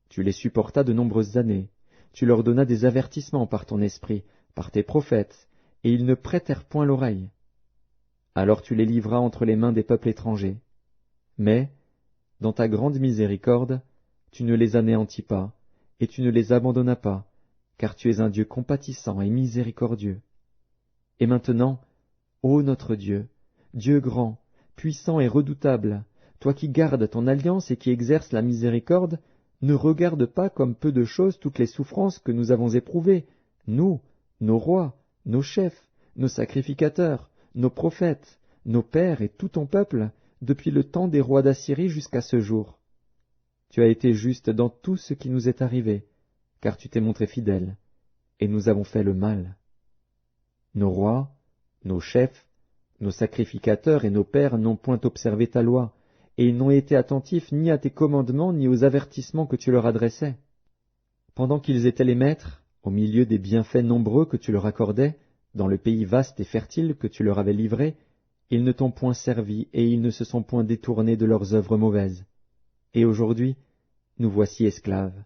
Tu les supportas de nombreuses années, tu leur donnas des avertissements par ton esprit, par tes prophètes, et ils ne prêtèrent point l'oreille. Alors tu les livras entre les mains des peuples étrangers. Mais, dans ta grande miséricorde, tu ne les anéantis pas, et tu ne les abandonnas pas, car tu es un Dieu compatissant et miséricordieux. Et maintenant, ô notre Dieu, Dieu grand, puissant et redoutable, toi qui gardes ton alliance et qui exerces la miséricorde, ne regarde pas comme peu de choses toutes les souffrances que nous avons éprouvées, nous, nos rois, nos chefs, nos sacrificateurs, nos prophètes, nos pères et tout ton peuple, depuis le temps des rois d'Assyrie jusqu'à ce jour. Tu as été juste dans tout ce qui nous est arrivé, car tu t'es montré fidèle, et nous avons fait le mal. Nos rois, nos chefs, nos sacrificateurs et nos pères n'ont point observé ta loi, et ils n'ont été attentifs ni à tes commandements ni aux avertissements que tu leur adressais. Pendant qu'ils étaient les maîtres, au milieu des bienfaits nombreux que tu leur accordais, dans le pays vaste et fertile que tu leur avais livré, ils ne t'ont point servi et ils ne se sont point détournés de leurs œuvres mauvaises. Et aujourd'hui, nous voici esclaves.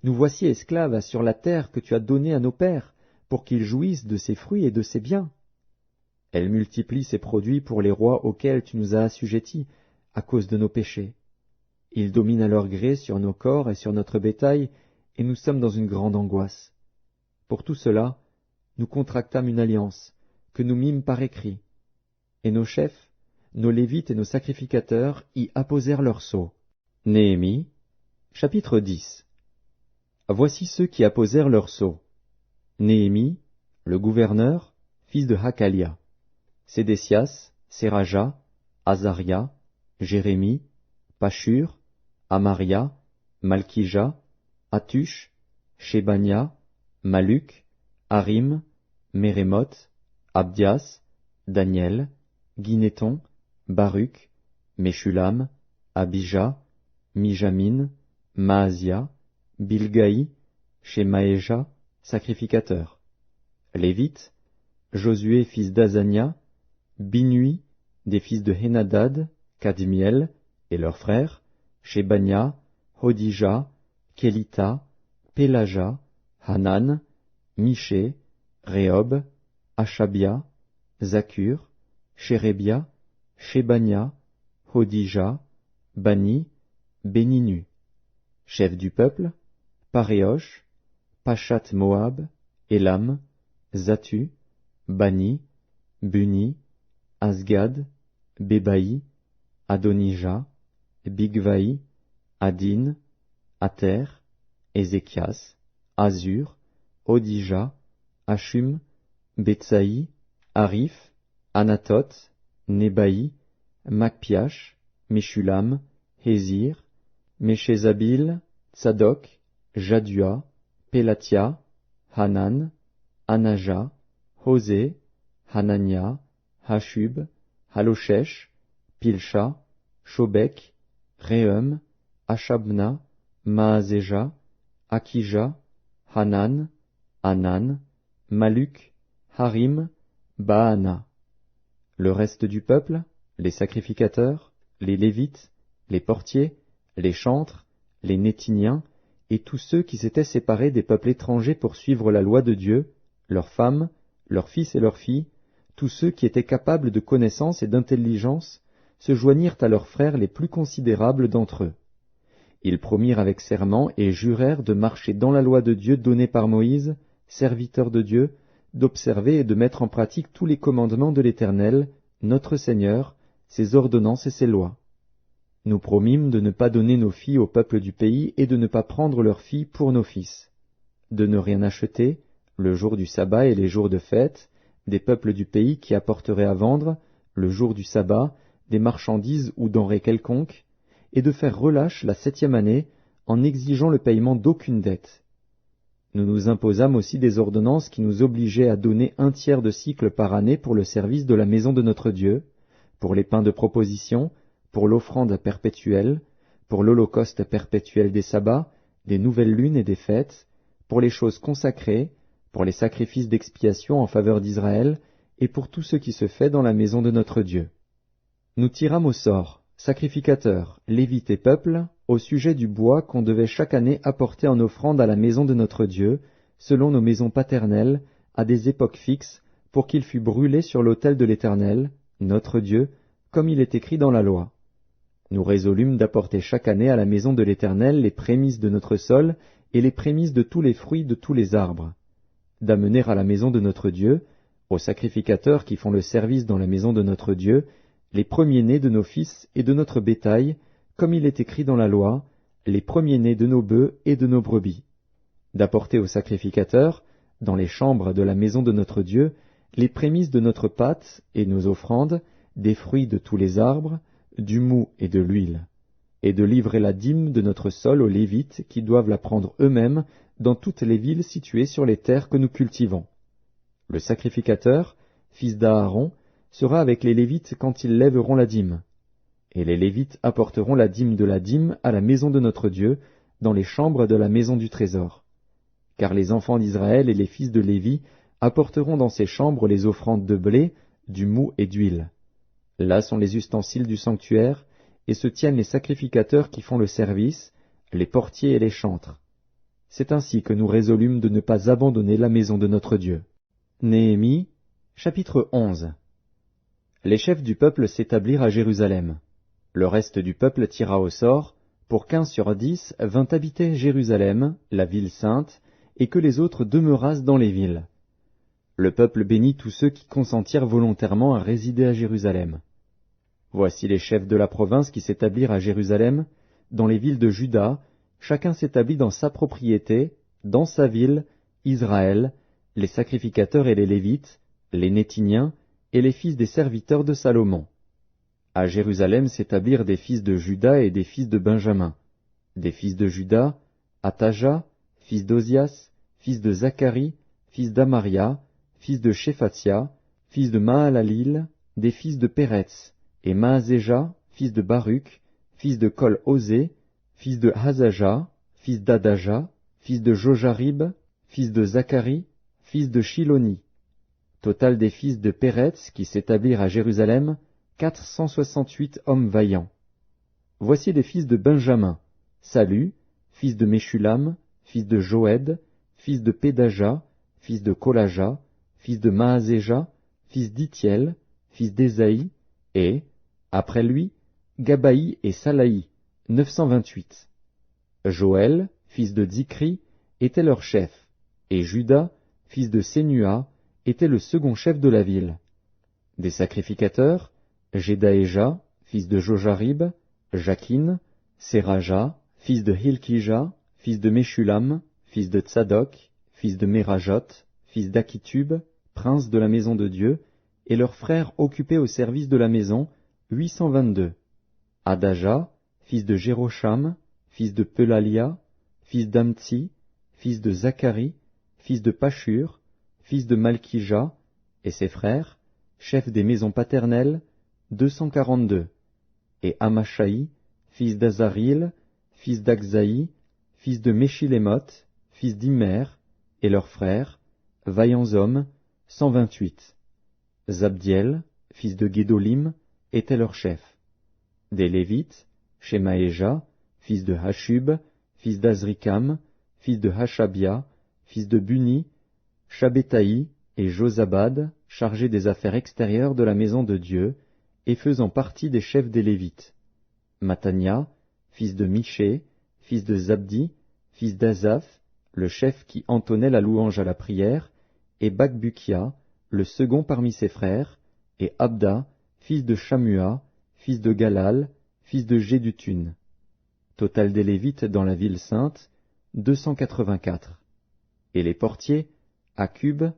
Nous voici esclaves sur la terre que tu as donnée à nos pères, pour qu'ils jouissent de ses fruits et de ses biens. Elle multiplie ses produits pour les rois auxquels tu nous as assujettis, à cause de nos péchés. Ils dominent à leur gré sur nos corps et sur notre bétail, et nous sommes dans une grande angoisse. Pour tout cela, nous contractâmes une alliance, que nous mîmes par écrit, et nos chefs, nos Lévites et nos sacrificateurs y apposèrent leur sceau. Néhémie, chapitre 10. Voici ceux qui apposèrent leur sceau. Néhémie, le gouverneur, fils de Hakalia, Sédécias, Séraja, Azaria, Jérémie, Pashur, Amaria, Malkija, Atush, Shébania, Maluk, Harim, Mérémoth, Abdias, Daniel, Guinéton, Baruch, Meshulam, Abija, Mijamin, Maazia, Bilgaï, Shemaéja, sacrificateur. Lévites, Josué fils d'Azania, Binui, des fils de Henadad, Kadmiel, et leurs frères, Shébania, Hodija, Kelita, Pélaja, Hanan, Miché, Rehob, Achabia, Zakur, Shérébia, Shébania, Hodija, Bani, Béninu. Chef du peuple, Paréosh, Pachat Moab, Élam, Zatu, Bani, Buni, Asgad, Bébaï, Adonija, Bigvaï, Adin, Ater, Ézéchias, Azur, Odija, Hachum, Betsaï, Arif, Anatot, Nébaï, Macpiash, Meshulam, Hézir, Méchézabil, Tsadok, Jadua, Pélatia, Hanan, Anaja, Hosé, Hanania, Hashub, Haloshesh, Pilcha, Shobek, Reum, Achabna, Maazéja, Akija, Hanan, Anan, Maluk, Harim, Baana. Le reste du peuple, les sacrificateurs, les Lévites, les portiers, les chantres, les Nétiniens, et tous ceux qui s'étaient séparés des peuples étrangers pour suivre la loi de Dieu, leurs femmes, leurs fils et leurs filles, tous ceux qui étaient capables de connaissance et d'intelligence, se joignirent à leurs frères les plus considérables d'entre eux. Ils promirent avec serment et jurèrent de marcher dans la loi de Dieu donnée par Moïse, serviteur de Dieu, d'observer et de mettre en pratique tous les commandements de l'Éternel, notre Seigneur, ses ordonnances et ses lois. Nous promîmes de ne pas donner nos filles au peuple du pays et de ne pas prendre leurs filles pour nos fils, de ne rien acheter, le jour du sabbat et les jours de fête, des peuples du pays qui apporteraient à vendre, le jour du sabbat, des marchandises ou denrées quelconques, et de faire relâche la 7e année en exigeant le paiement d'aucune dette. Nous nous imposâmes aussi des ordonnances qui nous obligeaient à donner 1/3 de cycle par année pour le service de la maison de notre Dieu, pour les pains de proposition, pour l'offrande perpétuelle, pour l'holocauste perpétuel des sabbats, des nouvelles lunes et des fêtes, pour les choses consacrées, pour les sacrifices d'expiation en faveur d'Israël, et pour tout ce qui se fait dans la maison de notre Dieu. Nous tirâmes au sort, sacrificateurs, Lévites et peuple, au sujet du bois qu'on devait chaque année apporter en offrande à la maison de notre Dieu, selon nos maisons paternelles, à des époques fixes, pour qu'il fût brûlé sur l'autel de l'Éternel, notre Dieu, comme il est écrit dans la loi. Nous résolûmes d'apporter chaque année à la maison de l'Éternel les prémices de notre sol et les prémices de tous les fruits de tous les arbres, d'amener à la maison de notre Dieu, aux sacrificateurs qui font le service dans la maison de notre Dieu, les premiers-nés de nos fils et de notre bétail, comme il est écrit dans la loi, les premiers-nés de nos bœufs et de nos brebis, d'apporter aux sacrificateurs, dans les chambres de la maison de notre Dieu, les prémices de notre pâte et nos offrandes, des fruits de tous les arbres, du mou et de l'huile, et de livrer la dîme de notre sol aux Lévites qui doivent la prendre eux-mêmes dans toutes les villes situées sur les terres que nous cultivons. Le sacrificateur, fils d'Aaron, sera avec les Lévites quand ils lèveront la dîme. Et les Lévites apporteront la dîme de la dîme à la maison de notre Dieu, dans les chambres de la maison du trésor. Car les enfants d'Israël et les fils de Lévi apporteront dans ces chambres les offrandes de blé, du mou et d'huile. Là sont les ustensiles du sanctuaire, et se tiennent les sacrificateurs qui font le service, les portiers et les chantres. C'est ainsi que nous résolûmes de ne pas abandonner la maison de notre Dieu. Néhémie, chapitre 11. Les chefs du peuple s'établirent à Jérusalem. Le reste du peuple tira au sort, pour 15 sur 10 vint habiter Jérusalem, la ville sainte, et que les autres demeurassent dans les villes. Le peuple bénit tous ceux qui consentirent volontairement à résider à Jérusalem. Voici les chefs de la province qui s'établirent à Jérusalem, dans les villes de Juda, chacun s'établit dans sa propriété, dans sa ville, Israël, les sacrificateurs et les Lévites, les Nétiniens, et les fils des serviteurs de Salomon. À Jérusalem s'établirent des fils de Juda et des fils de Benjamin. Des fils de Juda, Ataja, fils d'Ozias, fils de Zacharie, fils d'Amaria, fils de Shephatia, fils de Mahalalil, des fils de Péretz, et Maazéja, fils de Baruch, fils de Kol-Osé, fils de Hazaja, fils d'Adaja, fils de Jojarib, fils de Zacharie, fils de Shiloni. Total des fils de Péretz qui s'établirent à Jérusalem, 468 hommes vaillants. Voici les fils de Benjamin, Salu, fils de Meshulam, fils de Joëd, fils de Pédaja, fils de Kolaja, fils de Maazéja, fils d'Itiel, fils d'Ésaïe, et, après lui, Gabaï et Salaï, 928. Joël, fils de Zikri, était leur chef, et Juda, fils de Sénua, était le second chef de la ville. Des sacrificateurs, Jedaéja, fils de Jojarib, Jakin, Séraja, fils de Hilkija, fils de Meshulam, fils de Tsadok, fils de Mérajot, fils d'Akitub, prince de la maison de Dieu, et leurs frères occupés au service de la maison, 822. Adaja, fils de Jérocham, fils de Pelalia, fils d'Amtsi, fils de Zacharie, fils de Pashur, fils de Malkija, et ses frères, chefs des maisons paternelles, 242. Et Amashaï, fils d'Azaril, fils d'Akzaï, fils de Meshilémoth, fils d'Imer, et leurs frères, vaillants hommes, 128. Zabdiel, fils de Guédolim, était leur chef. Des Lévites, Shemaéja, fils de Hashub, fils d'Azrikam, fils de Hashabia, fils de Buni, Shabbétaï et Josabad, chargés des affaires extérieures de la maison de Dieu, et faisant partie des chefs des Lévites. Matania, fils de Miché, fils de Zabdi, fils d'Azaph, le chef qui entonnait la louange à la prière, et Bakbukia, le second parmi ses frères, et Abda, fils de Shamua, fils de Galal, fils de Jédutun. Total des Lévites dans la ville sainte, 284. Et les portiers, Akub,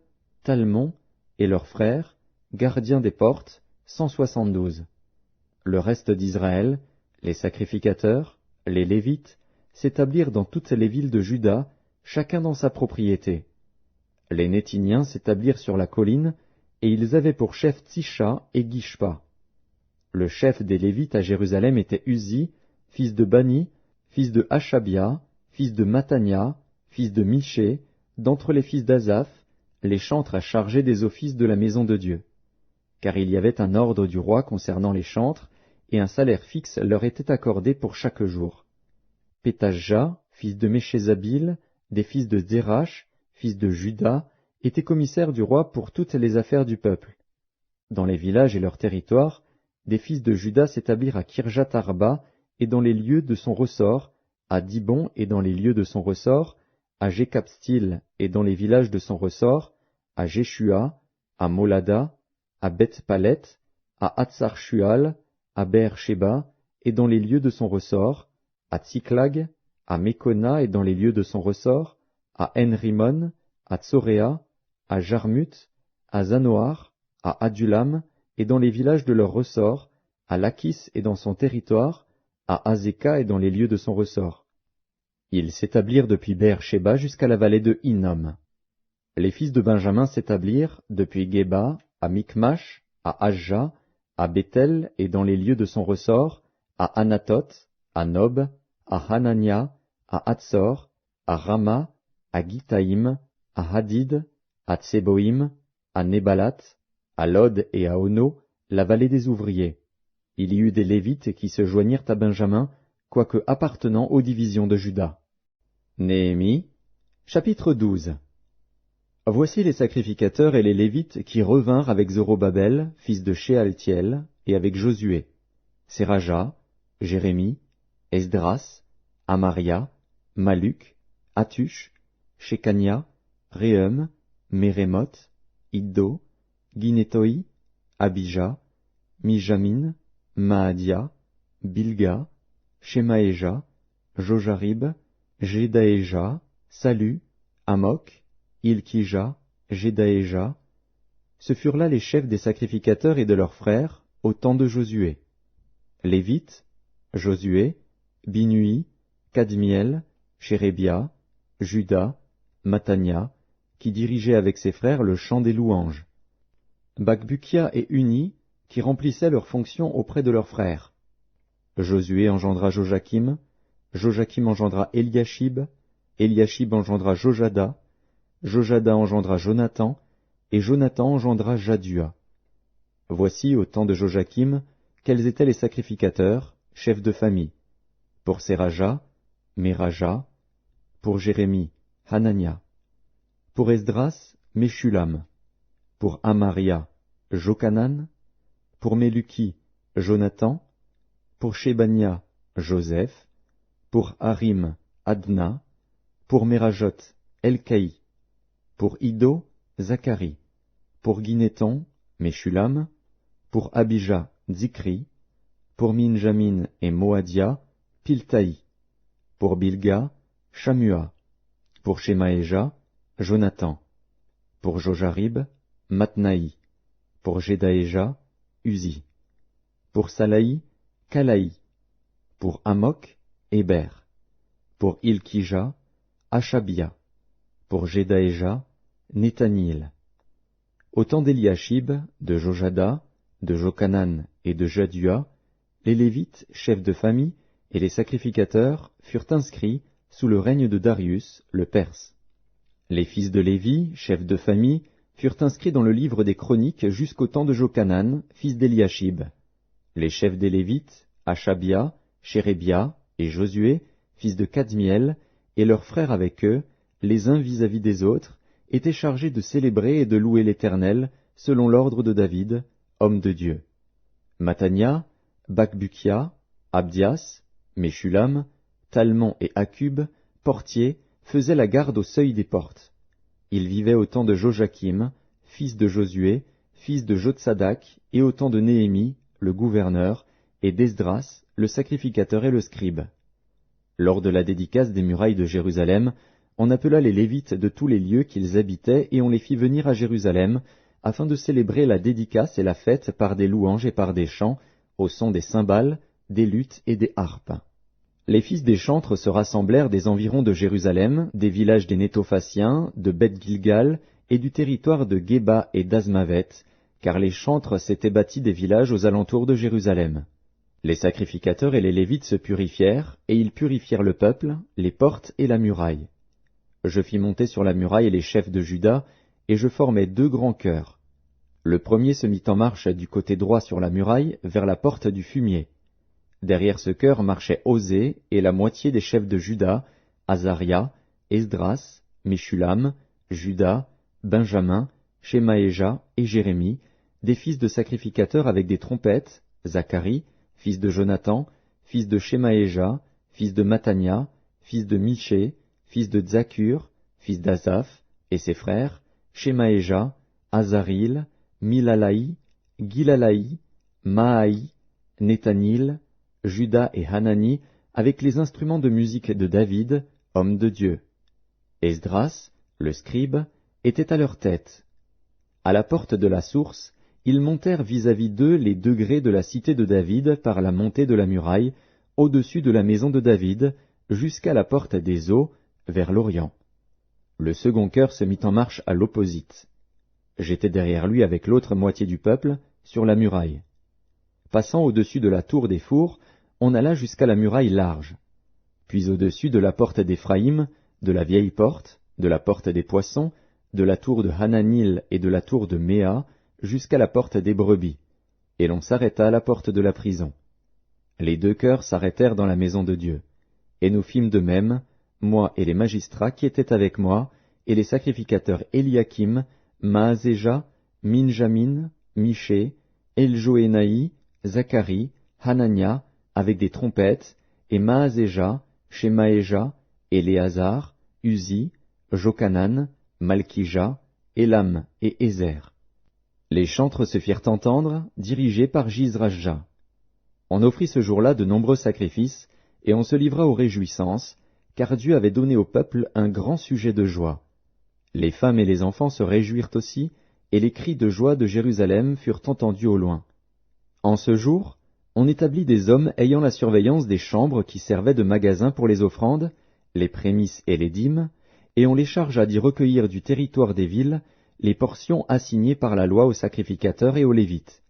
Talmon, et leurs frères, gardiens des portes, 172. Le reste d'Israël, les sacrificateurs, les Lévites, s'établirent dans toutes les villes de Juda, chacun dans sa propriété. Les Nétiniens s'établirent sur la colline, et ils avaient pour chef Tsisha et Gishpa. Le chef des Lévites à Jérusalem était Uzi, fils de Bani, fils de Hashabia, fils de Matania, fils de Miché, d'entre les fils d'Azaph, les chantres à charger des offices de la maison de Dieu. Car il y avait un ordre du roi concernant les chantres, et un salaire fixe leur était accordé pour chaque jour. Pétajah, fils de Méchézabil, des fils de Zérach, fils de Juda, était commissaire du roi pour toutes les affaires du peuple. Dans les villages et leurs territoires, des fils de Juda s'établirent à Kirjat Arba et dans les lieux de son ressort, à Dibon et dans les lieux de son ressort, à Jékapstil et dans les villages de son ressort, à Jéshua, à Molada, à Beth-Palet, à Hatsar-Shual, à Beer-Sheba et dans les lieux de son ressort, à Tsiklag, à Mekona et dans les lieux de son ressort, à En-Rimon, à Tsoréa, à Jarmuth, à Zanoar, à Adulam, et dans les villages de leur ressort, à Lachis et dans son territoire, à Azéka et dans les lieux de son ressort. Ils s'établirent depuis Beer-Sheba jusqu'à la vallée de Hinnom. Les fils de Benjamin s'établirent depuis Géba, à Michmash, à Ajja, à Béthel et dans les lieux de son ressort, à Anathoth, à Nob, à Hanania, à Hatzor, à Rama, à Gitaïm, à Hadid, à Tseboïm, à Nébalat, à Lod et à Ono, la vallée des ouvriers. Il y eut des Lévites qui se joignirent à Benjamin, quoique appartenant aux divisions de Juda. Néhémie, chapitre 12. Voici les sacrificateurs et les Lévites qui revinrent avec Zorobabel, fils de Shealtiel, et avec Josué, Séraja, Jérémie, Esdras, Amaria, Maluc, Hatush, Shekania, Réhum, Mérémoth, Iddo, Guinétoi, Abija, Mijamin, Maadia, Bilga, Shemaéja, Jojarib, Jedaéja, Salu, Amok, Ilkija, Jedaéja. Ce furent là les chefs des sacrificateurs et de leurs frères au temps de Josué. Lévites, Josué, Binui, Kadmiel, Chérébia, Juda, Matania, qui dirigeaient avec ses frères le chant des louanges. Bakbukia et Uni, qui remplissaient leurs fonctions auprès de leurs frères. Josué engendra Joachim, Joachim engendra Eliashib, Eliashib engendra Jojada, Jojada engendra Jonathan, et Jonathan engendra Jadua. Voici, au temps de Joachim, quels étaient les sacrificateurs, chefs de famille. Pour Séraja, Méraja, pour Jérémie, Hanania. Pour Esdras, Meshulam. Pour Amaria, Jokanan. Pour Meluki, Jonathan. Pour Shebania, Joseph. Pour Harim, Adna. Pour Merajot, Elkaï. Pour Iddo, Zacharie. Pour Guinéton, Meshulam. Pour Abija, Zikri. Pour Minjamin et Moadia, Piltaï. Pour Bilga, Shamua. Pour Shemaéja, Jonathan. Pour Jojarib, Matnaï. Pour Jedaéja, Uzi. Pour Salaï, Kalaï. Pour Amok, Héber. Pour Ilkija, Achabia. Pour Jedaéja, Nethanil. Au temps d'Eliashib, de Jojada, de Jokanan et de Jadua, les Lévites, chefs de famille, et les sacrificateurs furent inscrits sous le règne de Darius, le Perse. Les fils de Lévi, chefs de famille, furent inscrits dans le livre des Chroniques jusqu'au temps de Jokanan, fils d'Eliashib. Les chefs des Lévites, Achabia, Chérébia et Josué, fils de Kadmiel, et leurs frères avec eux, les uns vis-à-vis des autres, étaient chargés de célébrer et de louer l'Éternel, selon l'ordre de David, homme de Dieu. Matania, Bakbukia, Abdias, Meshulam, Talmon et Akub, portiers, faisaient la garde au seuil des portes. Ils vivaient au temps de Joachim, fils de Josué, fils de Jotsadak, et au temps de Néhémie, le gouverneur, et d'Esdras, le sacrificateur et le scribe. Lors de la dédicace des murailles de Jérusalem, on appela les Lévites de tous les lieux qu'ils habitaient et on les fit venir à Jérusalem, afin de célébrer la dédicace et la fête par des louanges et par des chants, au son des cymbales, des luths et des harpes. Les fils des chantres se rassemblèrent des environs de Jérusalem, des villages des Nétophaciens, de Beth-Gilgal et du territoire de Géba et d'Azmavet, car les chantres s'étaient bâtis des villages aux alentours de Jérusalem. Les sacrificateurs et les Lévites se purifièrent, et ils purifièrent le peuple, les portes et la muraille. Je fis monter sur la muraille les chefs de Juda, et je formai 2 grands chœurs. Le premier se mit en marche du côté droit sur la muraille, vers la porte du fumier. Derrière ce chœur marchaient Osée et la moitié des chefs de Juda, Azaria, Esdras, Meshulam, Juda, Benjamin, Shemaéja et Jérémie, des fils de sacrificateurs avec des trompettes, Zacharie, fils de Jonathan, fils de Shemaéja, fils de Matania, fils de Miché, fils de Zakur, fils d'Azaph, et ses frères, Shemaéja, Azaril, Milalaï, Gilalaï, Maaï, Nethanil, Juda et Hanani, avec les instruments de musique de David, homme de Dieu. Esdras, le scribe, était à leur tête. À la porte de la source, ils montèrent vis-à-vis d'eux les degrés de la cité de David par la montée de la muraille, au-dessus de la maison de David, jusqu'à la porte des eaux, vers l'Orient. Le second chœur se mit en marche à l'opposite. J'étais derrière lui avec l'autre moitié du peuple, sur la muraille. Passant au-dessus de la tour des fours, on alla jusqu'à la muraille large. Puis au-dessus de la porte d'Éphraïm, de la vieille porte, de la porte des poissons, de la tour de Hananil et de la tour de Méa, jusqu'à la porte des brebis, et l'on s'arrêta à la porte de la prison. Les deux chœurs s'arrêtèrent dans la maison de Dieu, et nous fîmes de même, moi et les magistrats qui étaient avec moi, et les sacrificateurs Eliakim, Maazéja, Minjamin, Miché, Eljoénaï, Zacharie, Hanania, avec des trompettes, et Maazéja, Shemaéja, Éléazar, Uzi, Jochanan, Malkija, Élam et Ézer. Les chantres se firent entendre, dirigés par Jizrajja. On offrit ce jour-là de nombreux sacrifices, et on se livra aux réjouissances, car Dieu avait donné au peuple un grand sujet de joie. Les femmes et les enfants se réjouirent aussi, et les cris de joie de Jérusalem furent entendus au loin. En ce jour, on établit des hommes ayant la surveillance des chambres qui servaient de magasins pour les offrandes, les prémices et les dîmes, et on les chargea d'y recueillir du territoire des villes les portions assignées par la loi aux sacrificateurs et aux Lévites.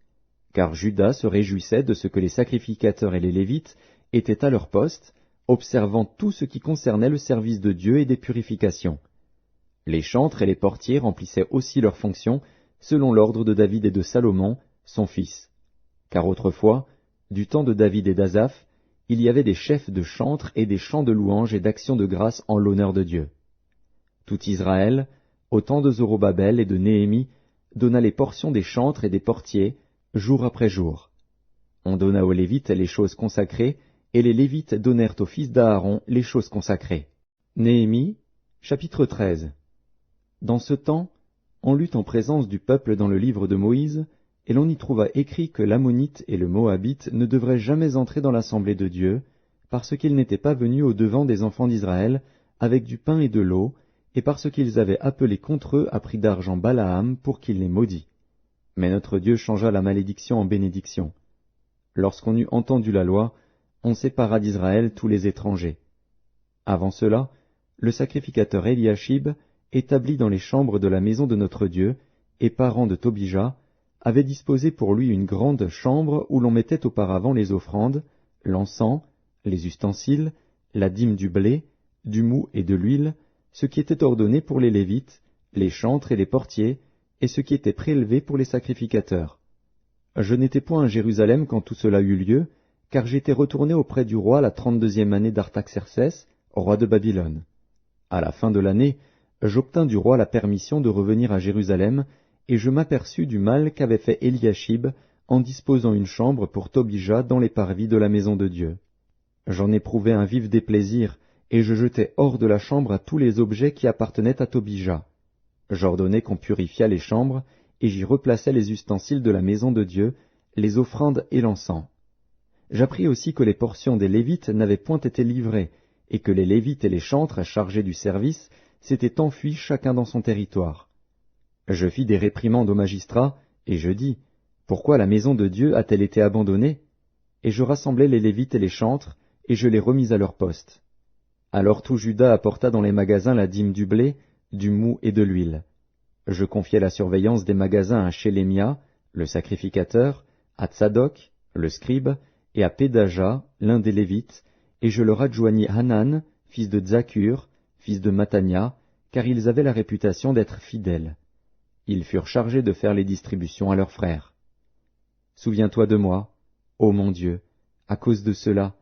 Car Juda se réjouissait de ce que les sacrificateurs et les Lévites étaient à leur poste, observant tout ce qui concernait le service de Dieu et des purifications. Les chantres et les portiers remplissaient aussi leurs fonctions, selon l'ordre de David et de Salomon, son fils. Car autrefois, du temps de David et d'Asaph, il y avait des chefs de chantres et des chants de louanges et d'actions de grâce en l'honneur de Dieu. Tout Israël, au temps de Zorobabel et de Néhémie, donna les portions des chantres et des portiers, jour après jour. On donna aux Lévites les choses consacrées, et les Lévites donnèrent aux fils d'Aaron les choses consacrées. Néhémie, chapitre 13. Dans ce temps, on lut en présence du peuple dans le livre de Moïse, et l'on y trouva écrit que l'Ammonite et le Moabite ne devraient jamais entrer dans l'assemblée de Dieu, parce qu'ils n'étaient pas venus au-devant des enfants d'Israël avec du pain et de l'eau, et parce qu'ils avaient appelé contre eux à prix d'argent Balaam pour qu'il les maudît. Mais notre Dieu changea la malédiction en bénédiction. Lorsqu'on eut entendu la loi, on sépara d'Israël tous les étrangers. Avant cela, le sacrificateur Eliashib, établi dans les chambres de la maison de notre Dieu, et parent de Tobija, avait disposé pour lui une grande chambre où l'on mettait auparavant les offrandes, l'encens, les ustensiles, la dîme du blé, du mou et de l'huile, ce qui était ordonné pour les Lévites, les chantres et les portiers, et ce qui était prélevé pour les sacrificateurs. Je n'étais point à Jérusalem quand tout cela eut lieu, car j'étais retourné auprès du roi la 32e année d'Artaxercès, roi de Babylone. À la fin de l'année, j'obtins du roi la permission de revenir à Jérusalem, et je m'aperçus du mal qu'avait fait Eliashib en disposant une chambre pour Tobija dans les parvis de la maison de Dieu. J'en éprouvai un vif déplaisir, et je jetai hors de la chambre tous les objets qui appartenaient à Tobija. J'ordonnai qu'on purifiât les chambres, et j'y replaçai les ustensiles de la maison de Dieu, les offrandes et l'encens. J'appris aussi que les portions des Lévites n'avaient point été livrées, et que les Lévites et les chantres chargés du service s'étaient enfuis chacun dans son territoire. Je fis des réprimandes aux magistrats, et je dis, « Pourquoi la maison de Dieu a-t-elle été abandonnée ?» Et je rassemblai les Lévites et les chantres, et je les remis à leur poste. Alors tout Juda apporta dans les magasins la dîme du blé, du mou et de l'huile. Je confiai la surveillance des magasins à Shélémia, le sacrificateur, à Tsadok, le scribe, et à Pédaja, l'un des Lévites, et je leur adjoignis Hanan, fils de Tzakur, fils de Matania, car ils avaient la réputation d'être fidèles. Ils furent chargés de faire les distributions à leurs frères. Souviens-toi de moi, ô mon Dieu, à cause de cela,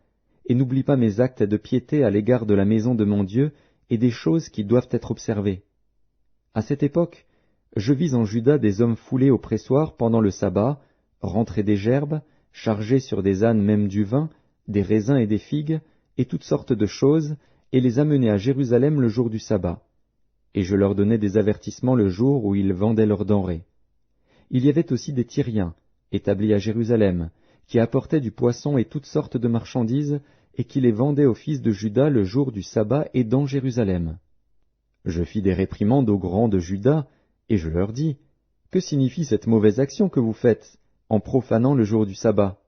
et n'oublie pas mes actes de piété à l'égard de la maison de mon Dieu et des choses qui doivent être observées. À cette époque, je vis en Juda des hommes foulés au pressoir pendant le sabbat, rentrer des gerbes, charger sur des ânes même du vin, des raisins et des figues, et toutes sortes de choses, et les amener à Jérusalem le jour du sabbat. Et je leur donnais des avertissements le jour où ils vendaient leurs denrées. Il y avait aussi des Tyriens, établis à Jérusalem, qui apportaient du poisson et toutes sortes de marchandises, et qui les vendaient aux fils de Juda le jour du sabbat et dans Jérusalem. Je fis des réprimandes aux grands de Juda, et je leur dis, « Que signifie cette mauvaise action que vous faites, en profanant le jour du sabbat?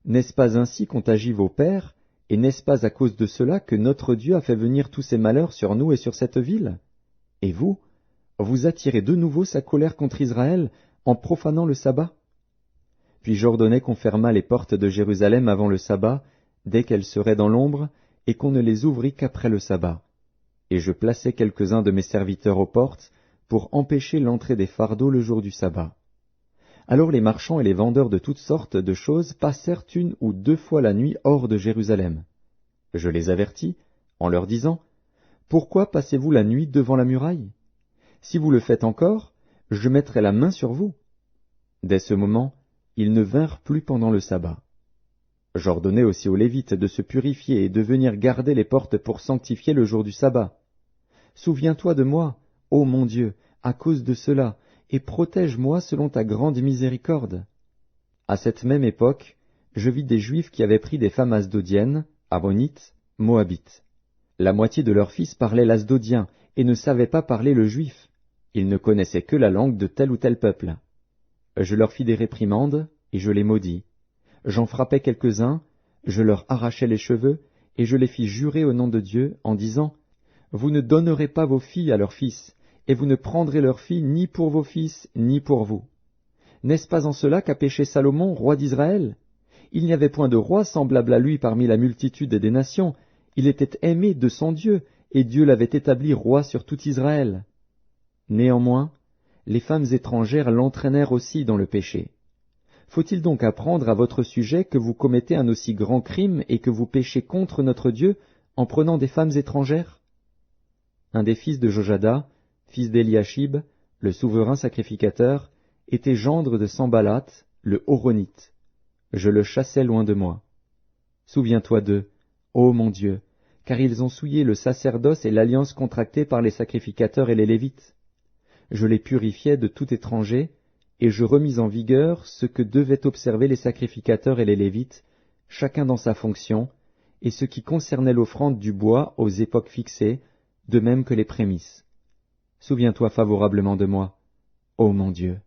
N'est-ce pas ainsi qu'ont agi vos pères, et n'est-ce pas à cause de cela que notre Dieu a fait venir tous ces malheurs sur nous et sur cette ville? Et vous, vous attirez de nouveau sa colère contre Israël, en profanant le sabbat? » Puis j'ordonnai qu'on fermât les portes de Jérusalem avant le sabbat, dès qu'elles seraient dans l'ombre, et qu'on ne les ouvrît qu'après le sabbat. Et je plaçai quelques-uns de mes serviteurs aux portes, pour empêcher l'entrée des fardeaux le jour du sabbat. Alors les marchands et les vendeurs de toutes sortes de choses passèrent une ou deux fois la nuit hors de Jérusalem. Je les avertis, en leur disant, « Pourquoi passez-vous la nuit devant la muraille? Si vous le faites encore, je mettrai la main sur vous. » Dès ce moment, ils ne vinrent plus pendant le sabbat. J'ordonnai aussi aux Lévites de se purifier et de venir garder les portes pour sanctifier le jour du sabbat. Souviens-toi de moi, ô mon Dieu, à cause de cela, et protège-moi selon ta grande miséricorde. À cette même époque, je vis des Juifs qui avaient pris des femmes asdodiennes, ammonites, moabites. La moitié de leurs fils parlaient l'asdodien et ne savaient pas parler le juif. Ils ne connaissaient que la langue de tel ou tel peuple. Je leur fis des réprimandes, et je les maudis. J'en frappai quelques-uns, je leur arrachai les cheveux, et je les fis jurer au nom de Dieu, en disant, « Vous ne donnerez pas vos filles à leurs fils, et vous ne prendrez leurs filles ni pour vos fils, ni pour vous. N'est-ce pas en cela qu'a péché Salomon, roi d'Israël? Il n'y avait point de roi semblable à lui parmi la multitude des nations, il était aimé de son Dieu, et Dieu l'avait établi roi sur tout Israël. Néanmoins, les femmes étrangères l'entraînèrent aussi dans le péché. Faut-il donc apprendre à votre sujet que vous commettez un aussi grand crime et que vous péchez contre notre Dieu en prenant des femmes étrangères? » Un des fils de Jojada, fils d'Eliashib, le souverain sacrificateur, était gendre de Sambalat, le Horonite. Je le chassai loin de moi. Souviens-toi d'eux, ô mon Dieu, car ils ont souillé le sacerdoce et l'alliance contractée par les sacrificateurs et les Lévites. Je les purifiai de tout étranger, et je remis en vigueur ce que devaient observer les sacrificateurs et les Lévites, chacun dans sa fonction, et ce qui concernait l'offrande du bois aux époques fixées, de même que les prémices. Souviens-toi favorablement de moi, ô mon Dieu.